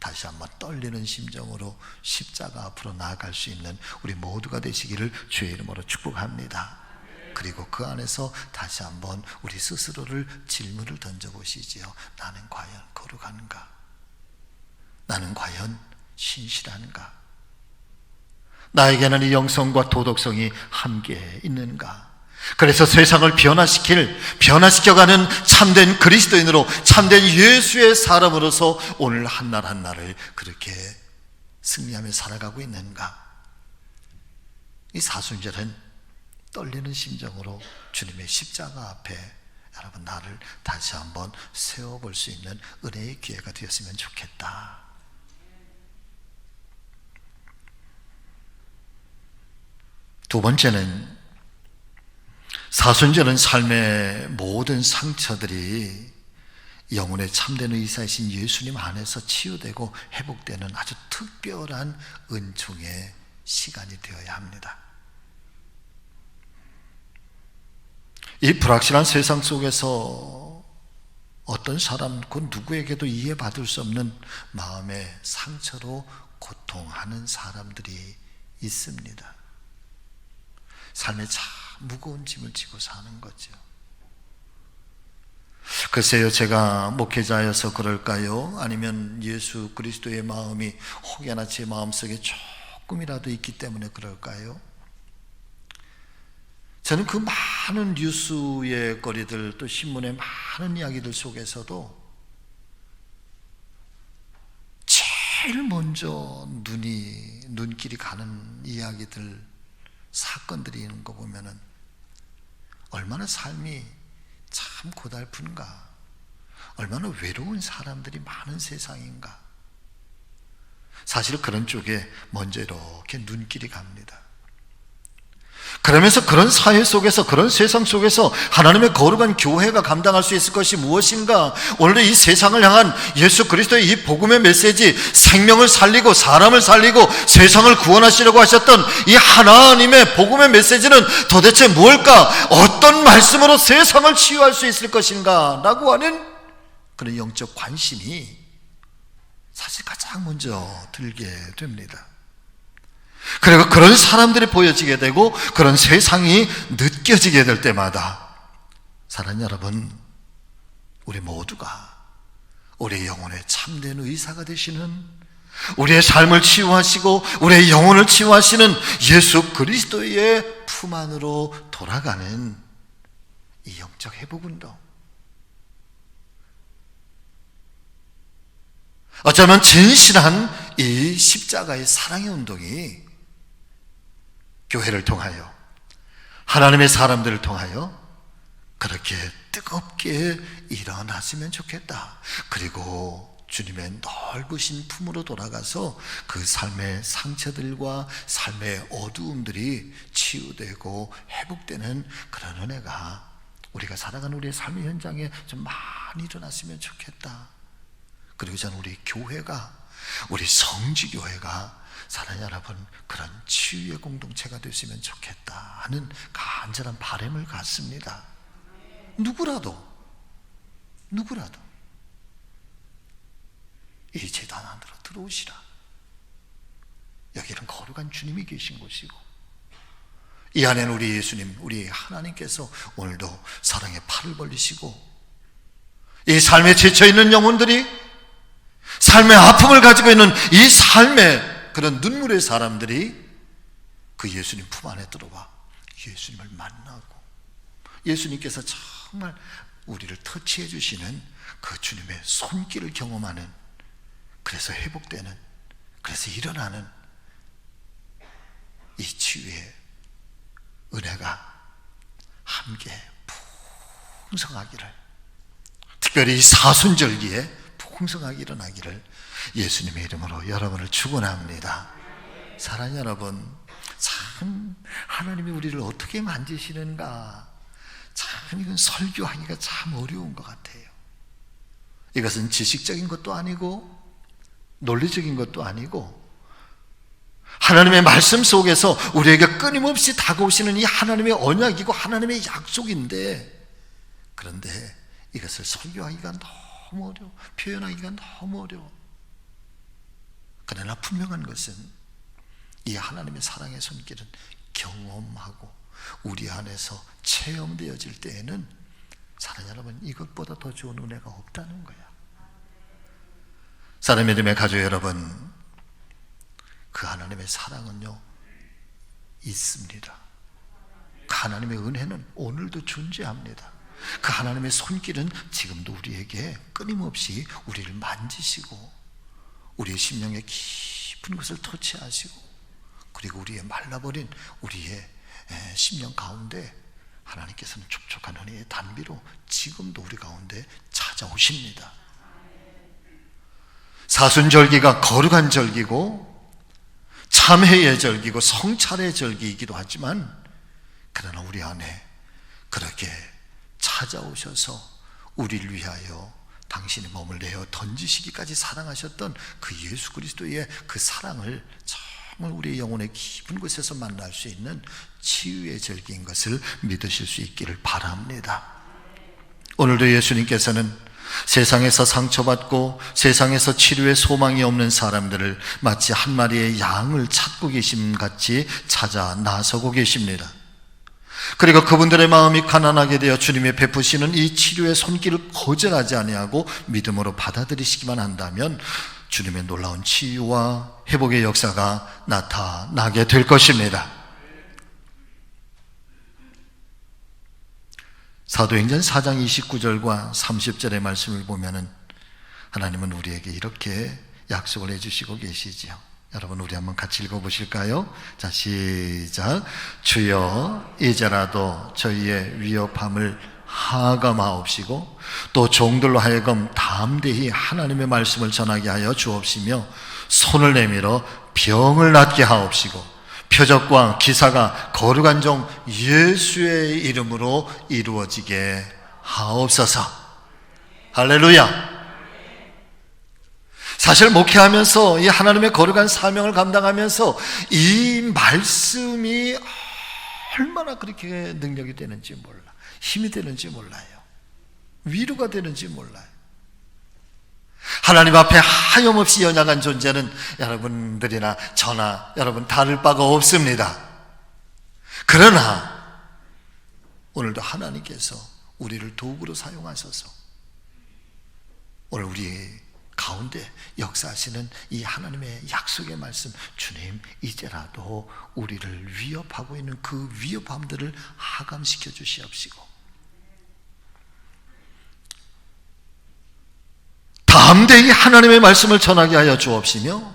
다시 한번 떨리는 심정으로 십자가 앞으로 나아갈 수 있는 우리 모두가 되시기를 주의 이름으로 축복합니다. 그리고 그 안에서 다시 한번 우리 스스로를 질문을 던져보시지요. 나는 과연 거룩한가? 나는 과연 신실한가? 나에게는 이 영성과 도덕성이 함께 있는가? 그래서 세상을 변화시켜가는 참된 그리스도인으로, 참된 예수의 사람으로서 오늘 한날 한날을 그렇게 승리하며 살아가고 있는가? 이 사순절은 떨리는 심정으로 주님의 십자가 앞에 여러분 나를 다시 한번 세워볼 수 있는 은혜의 기회가 되었으면 좋겠다. 두 번째는, 사순절은 삶의 모든 상처들이 영혼의 참된 의사이신 예수님 안에서 치유되고 회복되는 아주 특별한 은총의 시간이 되어야 합니다. 이 불확실한 세상 속에서 어떤 사람, 그 누구에게도 이해받을 수 없는 마음의 상처로 고통하는 사람들이 있습니다. 삶에 참 무거운 짐을 지고 사는 거죠. 글쎄요, 제가 목회자여서 그럴까요? 아니면 예수 그리스도의 마음이 혹여나 제 마음속에 조금이라도 있기 때문에 그럴까요? 저는 그 많은 뉴스의 거리들, 또 신문의 많은 이야기들 속에서도 제일 먼저 눈길이 가는 이야기들, 사건들이 있는 거 보면은 얼마나 삶이 참 고달픈가, 얼마나 외로운 사람들이 많은 세상인가. 사실 그런 쪽에 먼저 이렇게 눈길이 갑니다. 그러면서 그런 사회 속에서, 그런 세상 속에서 하나님의 거룩한 교회가 감당할 수 있을 것이 무엇인가? 오늘도 이 세상을 향한 예수 그리스도의 이 복음의 메시지, 생명을 살리고 사람을 살리고 세상을 구원하시려고 하셨던 이 하나님의 복음의 메시지는 도대체 무엇일까? 어떤 말씀으로 세상을 치유할 수 있을 것인가? 라고 하는 그런 영적 관심이 사실 가장 먼저 들게 됩니다. 그리고 그런 사람들이 보여지게 되고 그런 세상이 느껴지게 될 때마다, 사랑하는 여러분, 우리 모두가 우리의 영혼의 참된 의사가 되시는, 우리의 삶을 치유하시고 우리의 영혼을 치유하시는 예수 그리스도의 품 안으로 돌아가는 이 영적 회복운동, 어쩌면 진실한 이 십자가의 사랑의 운동이 교회를 통하여, 하나님의 사람들을 통하여 그렇게 뜨겁게 일어났으면 좋겠다. 그리고 주님의 넓으신 품으로 돌아가서 그 삶의 상처들과 삶의 어두움들이 치유되고 회복되는 그런 은혜가 우리가 살아가는 우리의 삶의 현장에 좀 많이 일어났으면 좋겠다. 그리고 저는 우리 교회가, 우리 성지교회가 사랑하는 여러분, 그런 치유의 공동체가 됐으면 좋겠다 하는 간절한 바람을 갖습니다. 누구라도 이 제단 안으로 들어오시라. 여기는 거룩한 주님이 계신 곳이고, 이 안에는 우리 예수님, 우리 하나님께서 오늘도 사랑의 팔을 벌리시고, 이 삶에 지쳐있는 영혼들이 삶의 아픔을 가지고 있는 이 삶의 그런 눈물의 사람들이 그 예수님 품 안에 들어와 예수님을 만나고 예수님께서 정말 우리를 터치해 주시는 그 주님의 손길을 경험하는, 그래서 회복되는, 그래서 일어나는 이 치유의 은혜가 함께 풍성하기를, 특별히 이 사순절기에 풍성하게 일어나기를 예수님의 이름으로 여러분을 축원합니다. 사랑하는 여러분, 참 하나님이 우리를 어떻게 만지시는가, 참 이건 설교하기가 참 어려운 것 같아요. 이것은 지식적인 것도 아니고 논리적인 것도 아니고 하나님의 말씀 속에서 우리에게 끊임없이 다가오시는 이 하나님의 언약이고 하나님의 약속인데, 그런데 이것을 설교하기가 너무 어려워, 표현하기가 너무 어려워. 그러나 분명한 것은 이 하나님의 사랑의 손길은 경험하고 우리 안에서 체험되어질 때에는, 사랑하는 여러분, 이것보다 더 좋은 은혜가 없다는 거야. 사랑의 믿음의 가족 여러분, 그 하나님의 사랑은요 있습니다. 그 하나님의 은혜는 오늘도 존재합니다. 그 하나님의 손길은 지금도 우리에게 끊임없이 우리를 만지시고 우리의 심령의 깊은 것을 터치하시고, 그리고 우리의 말라버린 우리의 심령 가운데 하나님께서는 촉촉한 은혜의 단비로 지금도 우리 가운데 찾아오십니다. 사순절기가 거룩한 절기고 참회의 절기고 성찰의 절기이기도 하지만, 그러나 우리 안에 그렇게 찾아오셔서 우리를 위하여 당신의 몸을 내어 던지시기까지 사랑하셨던 그 예수 그리스도의 그 사랑을 정말 우리의 영혼의 깊은 곳에서 만날 수 있는 치유의 절기인 것을 믿으실 수 있기를 바랍니다. 오늘도 예수님께서는 세상에서 상처받고 세상에서 치료의 소망이 없는 사람들을 마치 한 마리의 양을 찾고 계심 같이 찾아 나서고 계십니다. 그리고 그분들의 마음이 가난하게 되어 주님의 베푸시는 이 치료의 손길을 거절하지 아니하고 믿음으로 받아들이시기만 한다면 주님의 놀라운 치유와 회복의 역사가 나타나게 될 것입니다. 사도행전 4장 29절과 30절의 말씀을 보면은 하나님은 우리에게 이렇게 약속을 해주시고 계시지요. 여러분, 우리 한번 같이 읽어보실까요? 자, 시작. 주여, 이제라도 저희의 위협함을 하감하옵시고 또 종들로 하여금 담대히 하나님의 말씀을 전하게 하여 주옵시며 손을 내밀어 병을 낫게 하옵시고 표적과 기사가 거룩한 종 예수의 이름으로 이루어지게 하옵소서. 할렐루야. 사실 목회하면서 이 하나님의 거룩한 사명을 감당하면서 이 말씀이 얼마나 그렇게 능력이 되는지 몰라, 힘이 되는지 몰라요, 위로가 되는지 몰라요. 하나님 앞에 하염없이 연약한 존재는 여러분들이나 저나 여러분 다를 바가 없습니다. 그러나 오늘도 하나님께서 우리를 도구로 사용하셔서 오늘 우리 가운데 역사하시는 이 하나님의 약속의 말씀, 주님 이제라도 우리를 위협하고 있는 그 위협함들을 하감시켜 주시옵시고 담대히 하나님의 말씀을 전하게 하여 주옵시며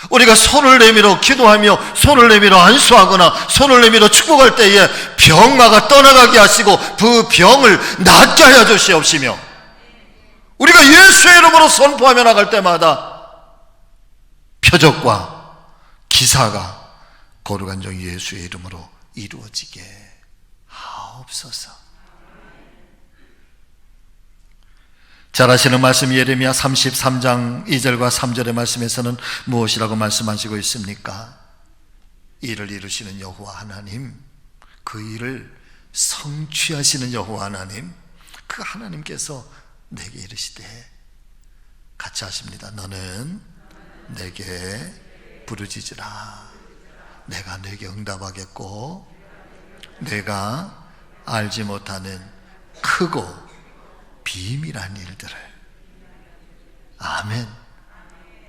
우리가 손을 내밀어 기도하며 손을 내밀어 안수하거나 손을 내밀어 축복할 때에 병마가 떠나가게 하시고 그 병을 낫게 하여 주시옵시며 우리가 예수의 이름으로 선포하며 나갈 때마다 표적과 기사가 거룩한 종 예수의 이름으로 이루어지게 하옵소서. 잘 아시는 말씀 예레미야 33장 2절과 3절의 말씀에서는 무엇이라고 말씀하시고 있습니까? 일을 이루시는 여호와 하나님, 그 일을 성취하시는 여호와 하나님, 그 하나님께서 내게 이르시되 같이 하십니다. 너는 내게 부르짖으라. 내가 내게 응답하겠고 내가 알지 못하는 크고 비밀한 일들을 아멘.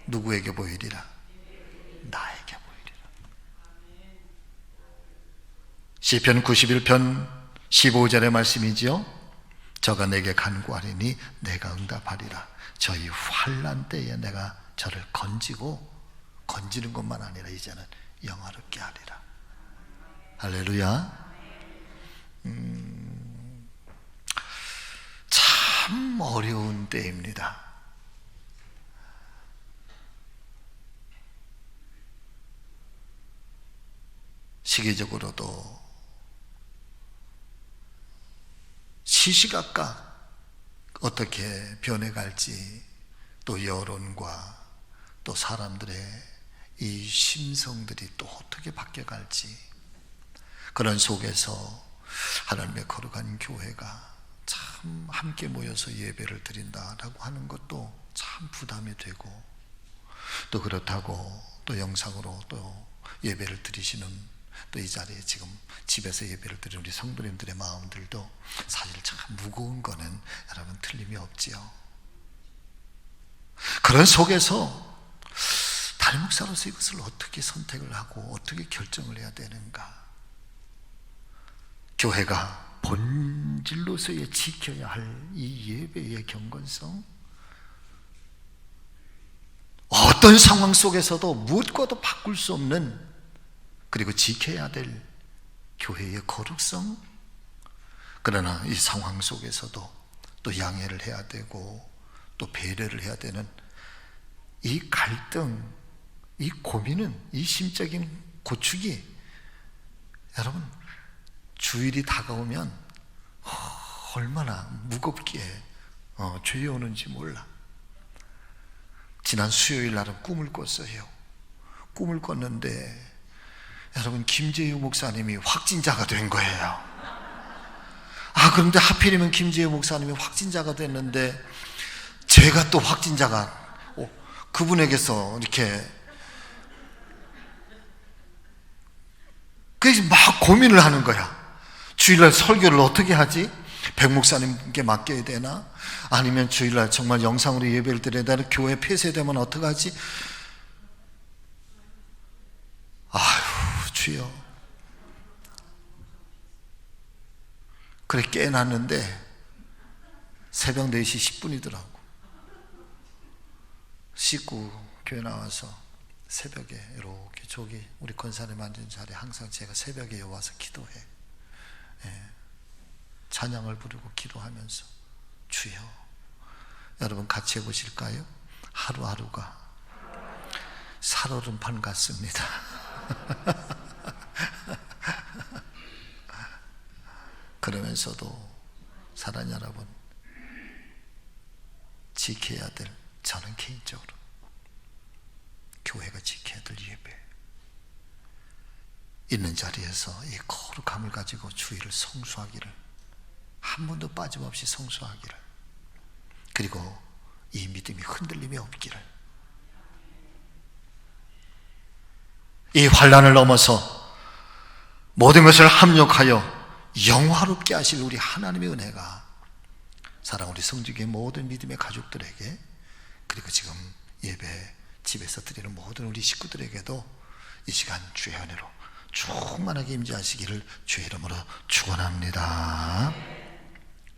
누구에게 보이리라? 나에게 보이리라. 시편 91편 15절의 말씀이지요. 저가 내게 간구하리니 내가 응답하리라. 저희 환난 때에 내가 저를 건지는 것만 아니라 이제는 영화롭게 하리라. 할렐루야. 참 어려운 때입니다. 시기적으로도 시시각각 어떻게 변해갈지, 또 여론과 또 사람들의 이 심성들이 또 어떻게 바뀌어갈지, 그런 속에서 하나님의 거룩한 교회가 참 함께 모여서 예배를 드린다라고 하는 것도 참 부담이 되고, 또 그렇다고 또 영상으로 또 예배를 드리시는, 또 이 자리에 지금 집에서 예배를 드리는 우리 성도님들의 마음들도 사실 참 무거운 거는 여러분 틀림이 없지요. 그런 속에서 담임 목사로서 이것을 어떻게 선택을 하고 어떻게 결정을 해야 되는가? 교회가 본질로서의 지켜야 할 이 예배의 경건성, 어떤 상황 속에서도 무엇과도 바꿀 수 없는, 그리고 지켜야 될 교회의 거룩성, 그러나 이 상황 속에서도 또 양해를 해야 되고 또 배려를 해야 되는 이 갈등, 이 고민은, 이 심적인 고충이 여러분 주일이 다가오면 얼마나 무겁게 죄어오는지 몰라. 지난 수요일 날은 꿈을 꿨어요. 꿈을 꿨는데 여러분 김재유 목사님이 확진자가 된 거예요. 그런데 하필이면 김재유 목사님이 확진자가 됐는데 제가 또 확진자가 그분에게서 이렇게, 그래서 막 고민을 하는 거야. 주일날 설교를 어떻게 하지? 백 목사님께 맡겨야 되나? 아니면 주일날 정말 영상으로 예배를 드려야 되나? 교회 폐쇄되면 어떡하지? 아휴 주여. 그래 깨어났는데 새벽 4시 10분이더라고. 씻고 교회 나와서 새벽에 이렇게 저기 우리 권사님 앉은 자리에 항상 제가 새벽에 와서 기도해. 찬양을 부르고 기도하면서 주여. 여러분 같이 해보실까요? 하루하루가 살얼음판 같습니다. 그러면서도 사랑하는 여러분, 지켜야 될, 저는 개인적으로 교회가 지켜야 될 예배, 있는 자리에서 이 거룩함을 가지고 주일을 성수하기를, 한 번도 빠짐없이 성수하기를, 그리고 이 믿음이 흔들림이 없기를, 이 환난을 넘어서 모든 것을 합력하여 영화롭게 하실 우리 하나님의 은혜가 사랑 우리 성지교회 모든 믿음의 가족들에게, 그리고 지금 예배 집에서 드리는 모든 우리 식구들에게도 이 시간 주의 은혜로 충만하게 임재하시기를 주의 이름으로 축원합니다.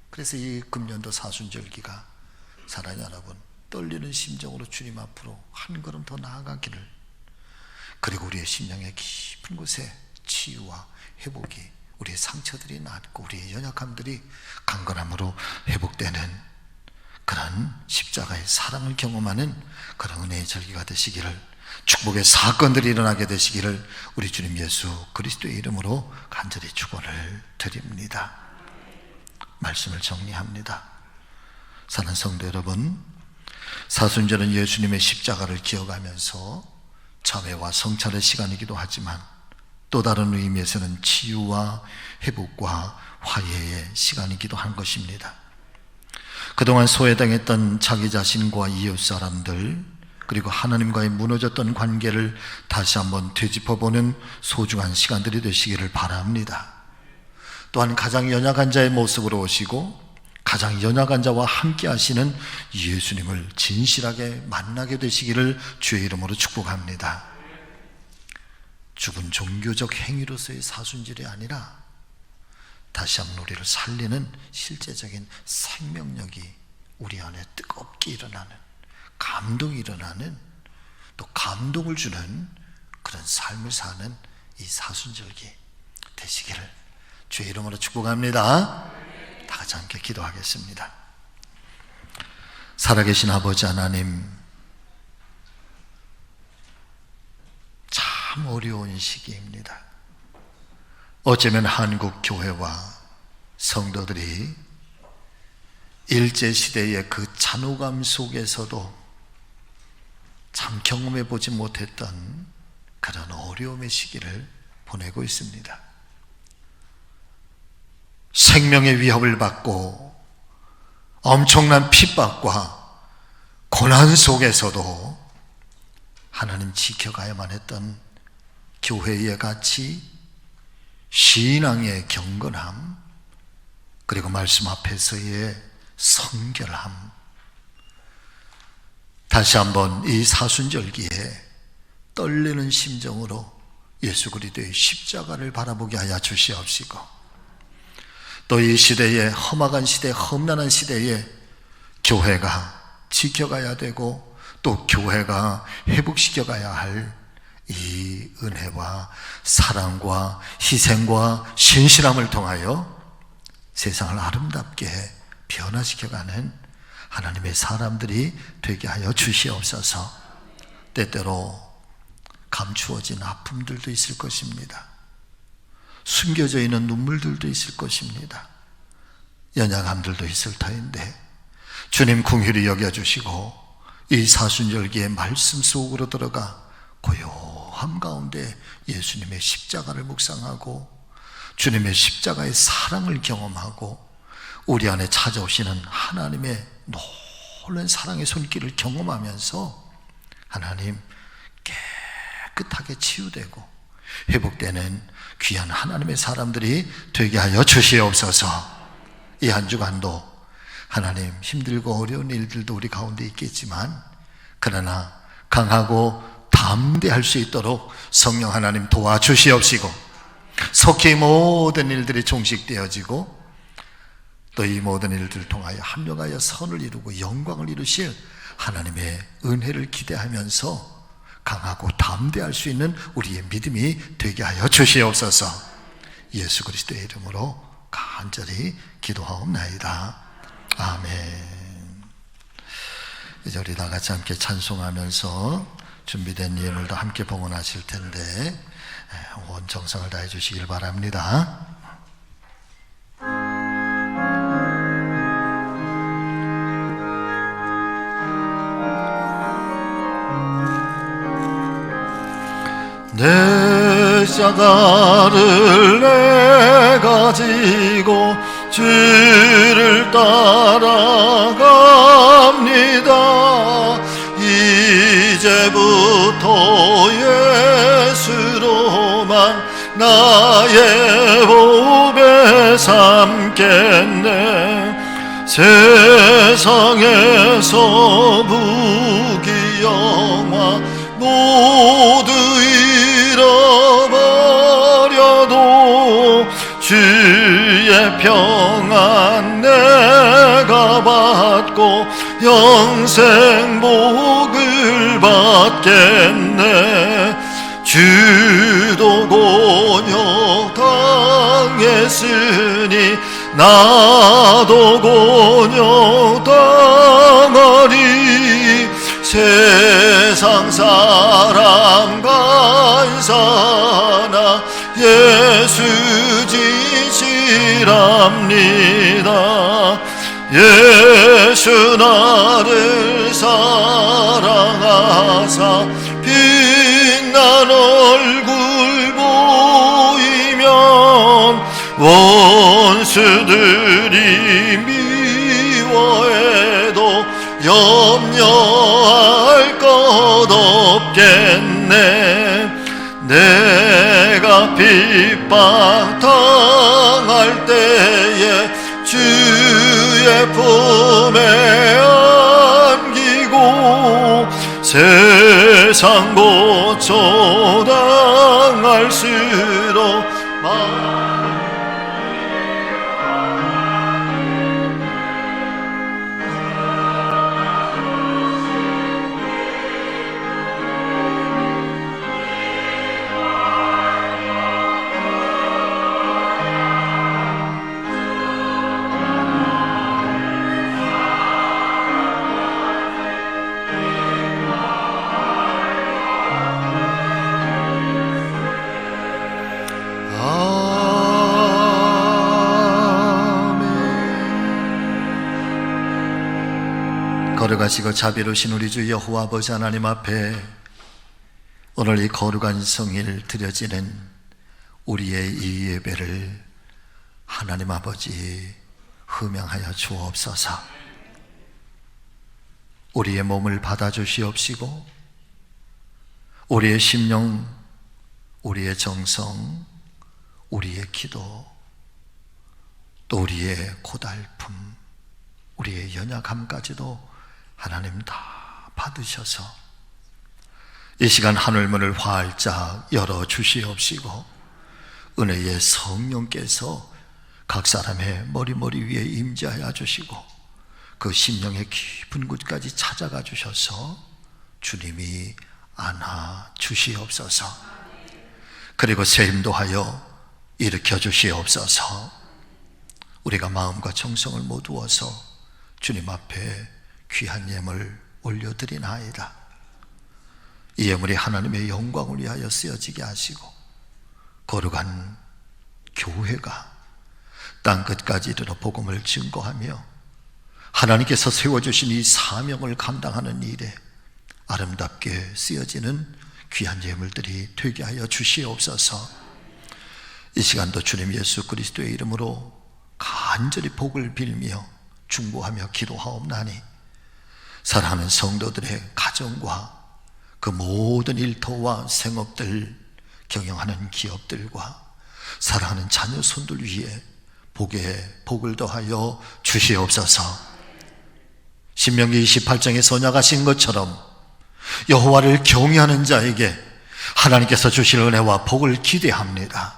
그래서 이 금년도 사순절기가 사랑하는 여러분 떨리는 심정으로 주님 앞으로 한 걸음 더 나아가기를, 그리고 우리의 심령의 깊은 곳에 치유와 회복이, 우리의 상처들이 낫고 우리의 연약함들이 강건함으로 회복되는 그런 십자가의 사랑을 경험하는 그런 은혜의 절기가 되시기를, 축복의 사건들이 일어나게 되시기를 우리 주님 예수 그리스도의 이름으로 간절히 축원을 드립니다. 말씀을 정리합니다. 사랑하는 성도 여러분, 사순절은 예수님의 십자가를 기억하면서 참회와 성찰의 시간이기도 하지만 또 다른 의미에서는 치유와 회복과 화해의 시간이기도 한 것입니다. 그동안 소외당했던 자기 자신과 이웃 사람들, 그리고 하나님과의 무너졌던 관계를 다시 한번 되짚어보는 소중한 시간들이 되시기를 바랍니다. 또한 가장 연약한 자의 모습으로 오시고 가장 연약한 자와 함께 하시는 예수님을 진실하게 만나게 되시기를 주의 이름으로 축복합니다. 죽은 종교적 행위로서의 사순절이 아니라 다시 한번 우리를 살리는 실제적인 생명력이 우리 안에 뜨겁게 일어나는, 감동이 일어나는, 또 감동을 주는 그런 삶을 사는 이 사순절기 되시기를 주의 이름으로 축복합니다. 다 같이 함께 기도하겠습니다. 살아계신 아버지 하나님, 참 어려운 시기입니다. 어쩌면 한국 교회와 성도들이 일제시대의 그 잔혹함 속에서도 참 경험해 보지 못했던 그런 어려움의 시기를 보내고 있습니다. 생명의 위협을 받고 엄청난 핍박과 고난 속에서도 하나님 지켜가야만 했던 교회의 가치, 신앙의 경건함, 그리고 말씀 앞에서의 성결함, 다시 한번 이 사순절기에 떨리는 심정으로 예수 그리스도의 십자가를 바라보게 하여 주시옵시고, 또 이 시대에, 험악한 시대, 험난한 시대에 교회가 지켜가야 되고 또 교회가 회복시켜가야 할 이 은혜와 사랑과 희생과 신실함을 통하여 세상을 아름답게 변화시켜가는 하나님의 사람들이 되게 하여 주시옵소서. 때때로 감추어진 아픔들도 있을 것입니다. 숨겨져 있는 눈물들도 있을 것입니다. 연약함들도 있을 터인데 주님 긍휼히 여겨주시고 이 사순절기의 말씀 속으로 들어가 고요함 가운데 예수님의 십자가를 묵상하고 주님의 십자가의 사랑을 경험하고 우리 안에 찾아오시는 하나님의 놀라운 사랑의 손길을 경험하면서 하나님 깨끗하게 치유되고 회복되는 귀한 하나님의 사람들이 되게 하여 주시옵소서. 이 한 주간도 하나님 힘들고 어려운 일들도 우리 가운데 있겠지만 그러나 강하고 담대할 수 있도록 성령 하나님 도와주시옵시고 속히 모든 일들이 종식되어지고 또 이 모든 일들을 통하여 합력하여 선을 이루고 영광을 이루실 하나님의 은혜를 기대하면서 강하고 담대할 수 있는 우리의 믿음이 되게 하여 주시옵소서. 예수 그리스도의 이름으로 간절히 기도하옵나이다. 아멘. 이제 우리 다 같이 함께 찬송하면서 준비된 예물도 함께 봉헌하실 텐데 온 정성을 다해 주시길 바랍니다. 내 십자가를 내가 지고 주를 따라갑니다. 이제부터 예수로만 나의 보배 삼겠네. 세상에서 부귀영화 모두 잃어버려도 주의 평안 내가 받고 영생 복을 받겠네. 주도 곤욕 당했으니 나도 곤욕 당하리. 세상 사람 간사나 예수 진실합니다. 예수 나를 사랑하사 빛난 얼굴 보이면 원수들이 미워해도 염려할 것 없겠네. 내가 핍박 당할 때에 주의 품에 안기고 세상 고쳐 당할수록 걸어가시고 자비로우신 우리 주 여호와 아버지 하나님 앞에 오늘 이 거룩한 성일 드려지는 우리의 이 예배를 하나님 아버지 흠양하여 주옵소서. 우리의 몸을 받아주시옵시고 우리의 심령, 우리의 정성, 우리의 기도, 또 우리의 고달픔, 우리의 연약함까지도 하나님 다 받으셔서 이 시간 하늘문을 활짝 열어주시옵시고 은혜의 성령께서 각 사람의 머리 위에 임재하여 주시고 그 심령의 깊은 곳까지 찾아가 주셔서 주님이 안아 주시옵소서. 그리고 새 힘도하여 일으켜 주시옵소서. 우리가 마음과 정성을 모두어서 주님 앞에 귀한 예물 올려드리나이다. 이 예물이 하나님의 영광을 위하여 쓰여지게 하시고 거룩한 교회가 땅끝까지 이르러 복음을 증거하며 하나님께서 세워주신 이 사명을 감당하는 일에 아름답게 쓰여지는 귀한 예물들이 되게 하여 주시옵소서. 이 시간도 주님 예수 그리스도의 이름으로 간절히 복을 빌며 중보하며 기도하옵나니 사랑하는 성도들의 가정과 그 모든 일터와 생업들, 경영하는 기업들과 사랑하는 자녀 손들 위에 복을 더하여 주시옵소서. 신명기 28장에 선약하신 것처럼 여호와를 경외하는 자에게 하나님께서 주실 은혜와 복을 기대합니다.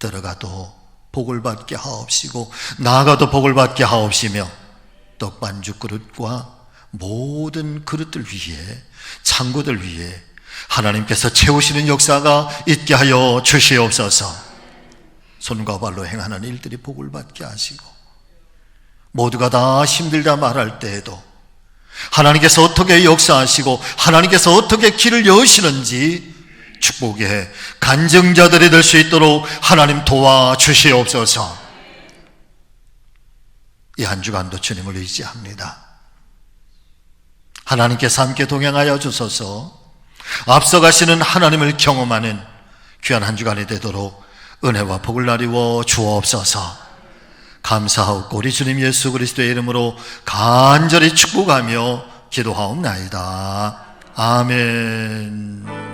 들어가도 복을 받게 하옵시고 나아가도 복을 받게 하옵시며 떡반죽 그릇과 모든 그릇들 위에 창고들 위에 하나님께서 채우시는 역사가 있게 하여 주시옵소서. 손과 발로 행하는 일들이 복을 받게 하시고 모두가 다 힘들다 말할 때에도 하나님께서 어떻게 역사하시고 하나님께서 어떻게 길을 여시는지 축복의 간증자들이 될 수 있도록 하나님 도와주시옵소서. 이 한 주간도 주님을 의지합니다. 하나님께서 함께 동행하여 주소서. 앞서가시는 하나님을 경험하는 귀한 한 주간이 되도록 은혜와 복을 나리워 주옵소서. 감사하고 우리 주님 예수 그리스도의 이름으로 간절히 축복하며 기도하옵나이다. 아멘.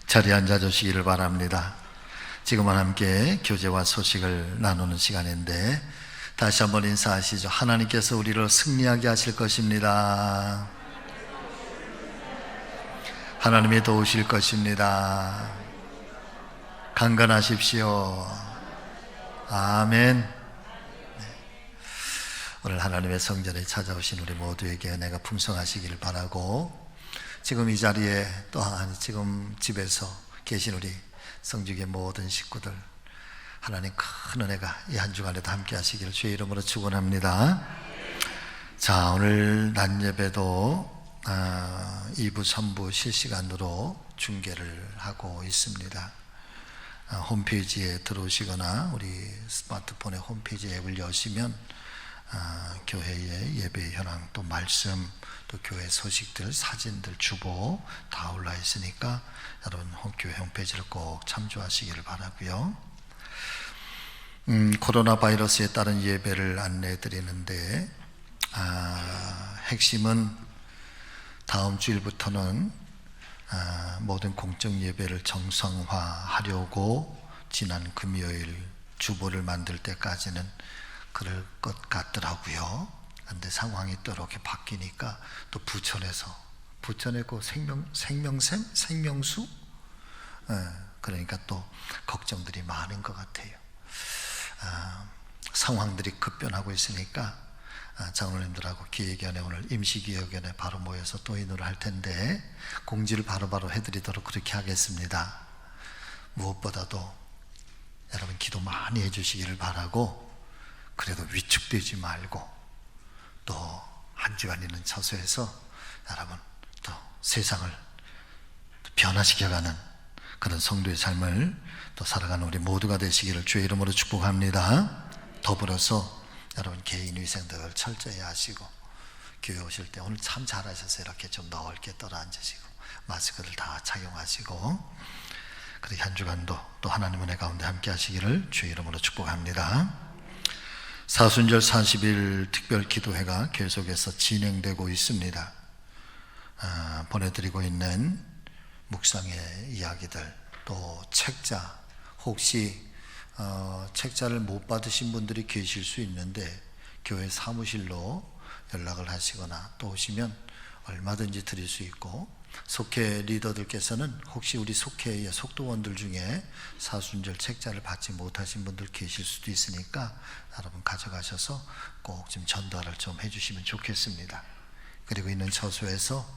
자리에 앉아주시기를 바랍니다. 지금은 함께 교제와 소식을 나누는 시간인데 다시 한번 인사하시죠. 하나님께서 우리를 승리하게 하실 것입니다. 하나님이 도우실 것입니다. 강건하십시오. 아멘. 네. 오늘 하나님의 성전에 찾아오신 우리 모두에게 은혜가 풍성하시기를 바라고 지금 이 자리에 또한 지금 집에서 계신 우리 성주의 모든 식구들 하나님 큰 은혜가 이 한 주간에도 함께 하시기를 주의 이름으로 축원합니다. 자, 오늘 낮 예배도 2부 3부 실시간으로 중계를 하고 있습니다. 홈페이지에 들어오시거나 우리 스마트폰의 홈페이지 앱을 여시면 교회의 예배 현황, 또 말씀, 또 교회 소식들, 사진들, 주보 다 올라 있으니까 여러분 교회 홈페이지를 꼭 참조하시기를 바라고요. 코로나 바이러스에 따른 예배를 안내해 드리는데 핵심은 다음 주일부터는 모든 공적 예배를 정상화하려고 지난 금요일 주보를 만들 때까지는 그럴 것 같더라고요. 그런데 상황이 또 이렇게 바뀌니까 또 부천에 그 생명수 그러니까 또 걱정들이 많은 것 같아요. 상황들이 급변하고 있으니까 장로님들하고 기획위원회 오늘 임시기획위원회 바로 모여서 또 인도를 할 텐데 공지를 바로바로 해드리도록 그렇게 하겠습니다. 무엇보다도 여러분 기도 많이 해주시기를 바라고, 그래도 위축되지 말고 또 한 주간 있는 처소에서 여러분 또 세상을 변화시켜가는 그런 성도의 삶을 또 살아가는 우리 모두가 되시기를 주의 이름으로 축복합니다. 더불어서 여러분 개인 위생들 철저히 하시고, 교회 오실 때 오늘 참 잘하셨어요. 이렇게 좀 넓게 떨어 앉으시고 마스크를 다 착용하시고, 그리고 한 주간도 또 하나님 은혜 가운데 함께 하시기를 주의 이름으로 축복합니다. 사순절 40일 특별 기도회가 계속해서 진행되고 있습니다. 보내드리고 있는 묵상의 이야기들, 또 책자, 혹시 책자를 못 받으신 분들이 계실 수 있는데 교회 사무실로 연락을 하시거나 또 오시면 얼마든지 드릴 수 있고, 속회 리더들께서는 혹시 우리 속회의 속도원들 중에 사순절 책자를 받지 못하신 분들 계실 수도 있으니까 여러분 가져가셔서 꼭 좀 전달을 좀 해주시면 좋겠습니다. 그리고 있는 처소에서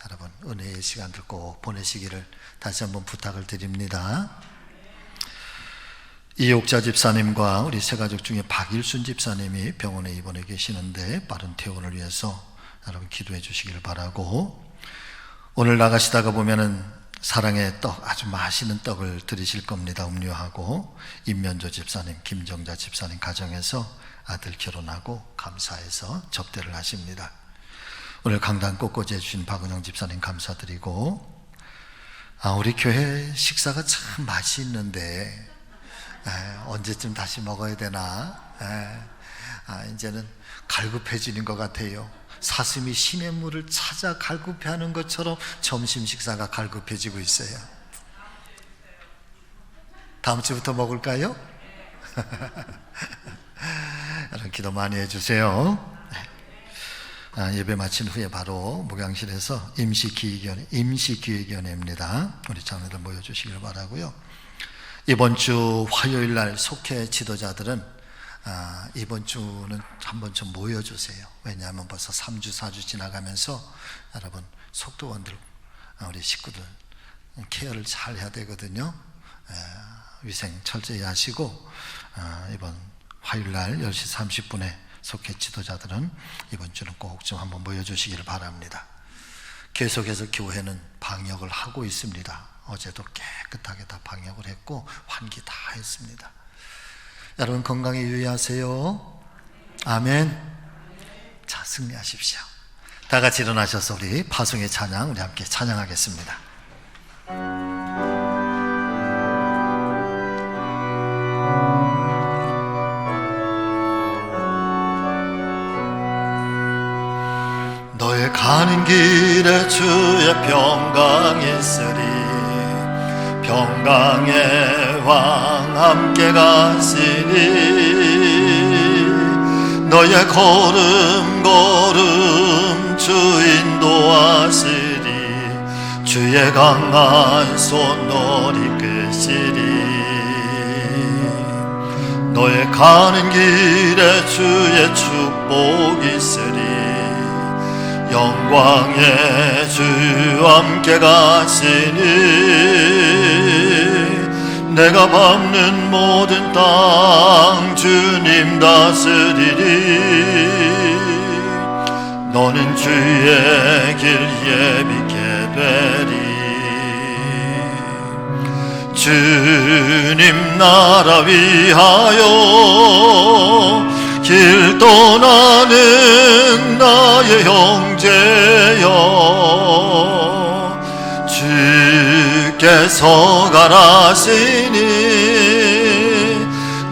여러분 은혜의 시간들 꼭 보내시기를 다시 한번 부탁을 드립니다. 이옥자 집사님과 우리 새가족 중에 박일순 집사님이 병원에 입원해 계시는데 빠른 퇴원을 위해서 여러분 기도해 주시기를 바라고, 오늘 나가시다가 보면은 사랑의 떡, 아주 맛있는 떡을 드리실 겁니다. 음료하고 임면조 집사님, 김정자 집사님 가정에서 아들 결혼하고 감사해서 접대를 하십니다. 오늘 강단 꽃꽂이 해주신 박은영 집사님 감사드리고, 우리 교회 식사가 참 맛있는데 언제쯤 다시 먹어야 되나, 이제는 갈급해지는 것 같아요. 사슴이 시냇물을 찾아 갈급해하는 것처럼 점심 식사가 갈급해지고 있어요. 다음 주부터 먹을까요? 여러분 기도 많이 해주세요. 예배 마친 후에 바로 목양실에서 임시기획위원회입니다. 우리 장로들 모여주시길 바라고요. 이번 주 화요일 날 속회 지도자들은 이번 주는 한번 좀 모여주세요. 왜냐하면 벌써 3주 4주 지나가면서 여러분 속도원들 우리 식구들 케어를 잘 해야 되거든요. 위생 철저히 하시고 이번 화요일 날 10시 30분에 속회 지도자들은 이번 주는 꼭 좀 한번 모여주시기를 바랍니다. 계속해서 교회는 방역을 하고 있습니다. 어제도 깨끗하게 다 방역을 했고 환기 다 했습니다. 여러분 건강에 유의하세요. 아멘. 자, 승리하십시오. 다 같이 일어나셔서 우리 파송의 찬양 우리 함께 찬양하겠습니다. 너의 가는 길에 주의 평강이 있으리. 평강의 왕 함께 가시니 너의 걸음 주 인도하시리. 주의 강한 손 너를 이끄시리. 너의 가는 길에 주의 축복이 있으리. 영광의 주 함께 가시니 내가 밟는 모든 땅 주님 다스리리. 너는 주의 길 예비게 되리. 주님 나라 위하여 길 떠나는 나의 형제여, 주께서 가라시니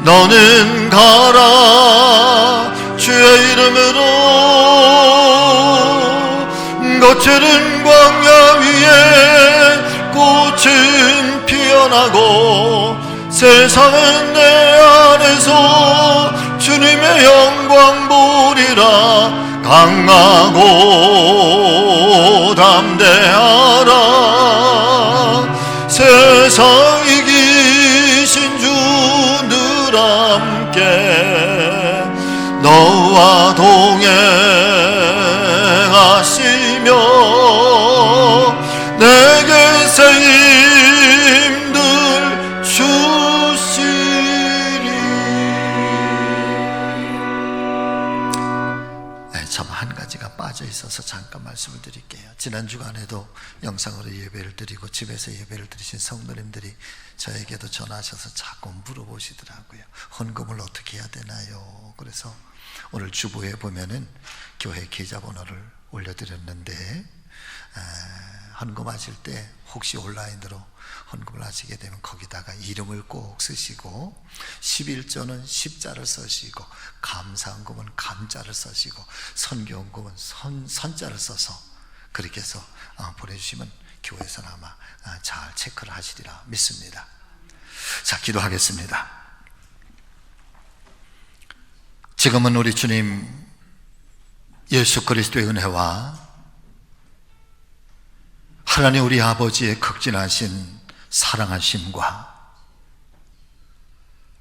너는 가라. 주의 이름으로 거칠은 광야 위에 꽃은 피어나고 세상은 내 안에서 주님의 영광 보리라. 강하고 담대하라. 세상 이기신 주 늘 함께 너와 동행하시며 내게 새 힘들 주시리. 참 한 가지가 빠져 있어서 잠깐 말씀을 드릴게요. 지난 주간에도 영상으로 예배를 드리고 집에서 예배를 드리신 성도님들이 저에게도 전화하셔서 자꾸 물어보시더라고요. 헌금을 어떻게 해야 되나요? 그래서 오늘 주보에 보면은 교회 계좌번호를 올려드렸는데, 헌금하실 때 혹시 온라인으로 헌금을 하시게 되면 거기다가 이름을 꼭 쓰시고, 11조는 10자를 쓰시고, 감사헌금은 감자를 쓰시고, 선교헌금은 선자를 써서 그렇게 해서 보내주시면 교회에서는 아마 잘 체크를 하시리라 믿습니다. 자, 기도하겠습니다. 지금은 우리 주님 예수 그리스도의 은혜와 하나님 우리 아버지의 극진하신 사랑하심과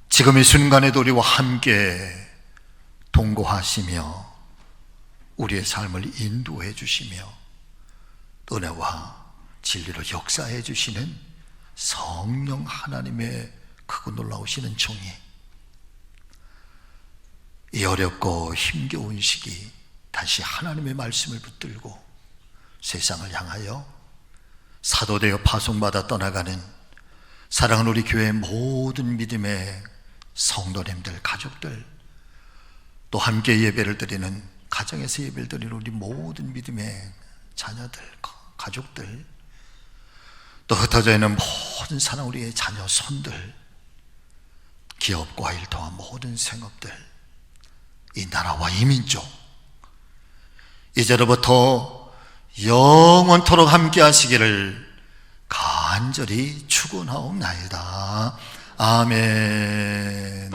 지금 이 순간에도 우리와 함께 동거하시며 우리의 삶을 인도해 주시며 은혜와 진리로 역사해 주시는 성령 하나님의 크고 놀라우시는 종이 이 어렵고 힘겨운 시기 다시 하나님의 말씀을 붙들고 세상을 향하여 사도되어 파송받아 떠나가는 사랑하는 우리 교회의 모든 믿음의 성도님들, 가족들, 또 함께 예배를 드리는 가정에서 예배를 드리는 우리 모든 믿음의 자녀들, 가족들, 또 흩어져 있는 모든 사랑 우리의 자녀, 손들, 기업과 일터와 모든 생업들, 이 나라와 이 민족 이제로부터 영원토록 함께 하시기를 간절히 축원하옵나이다. 아멘.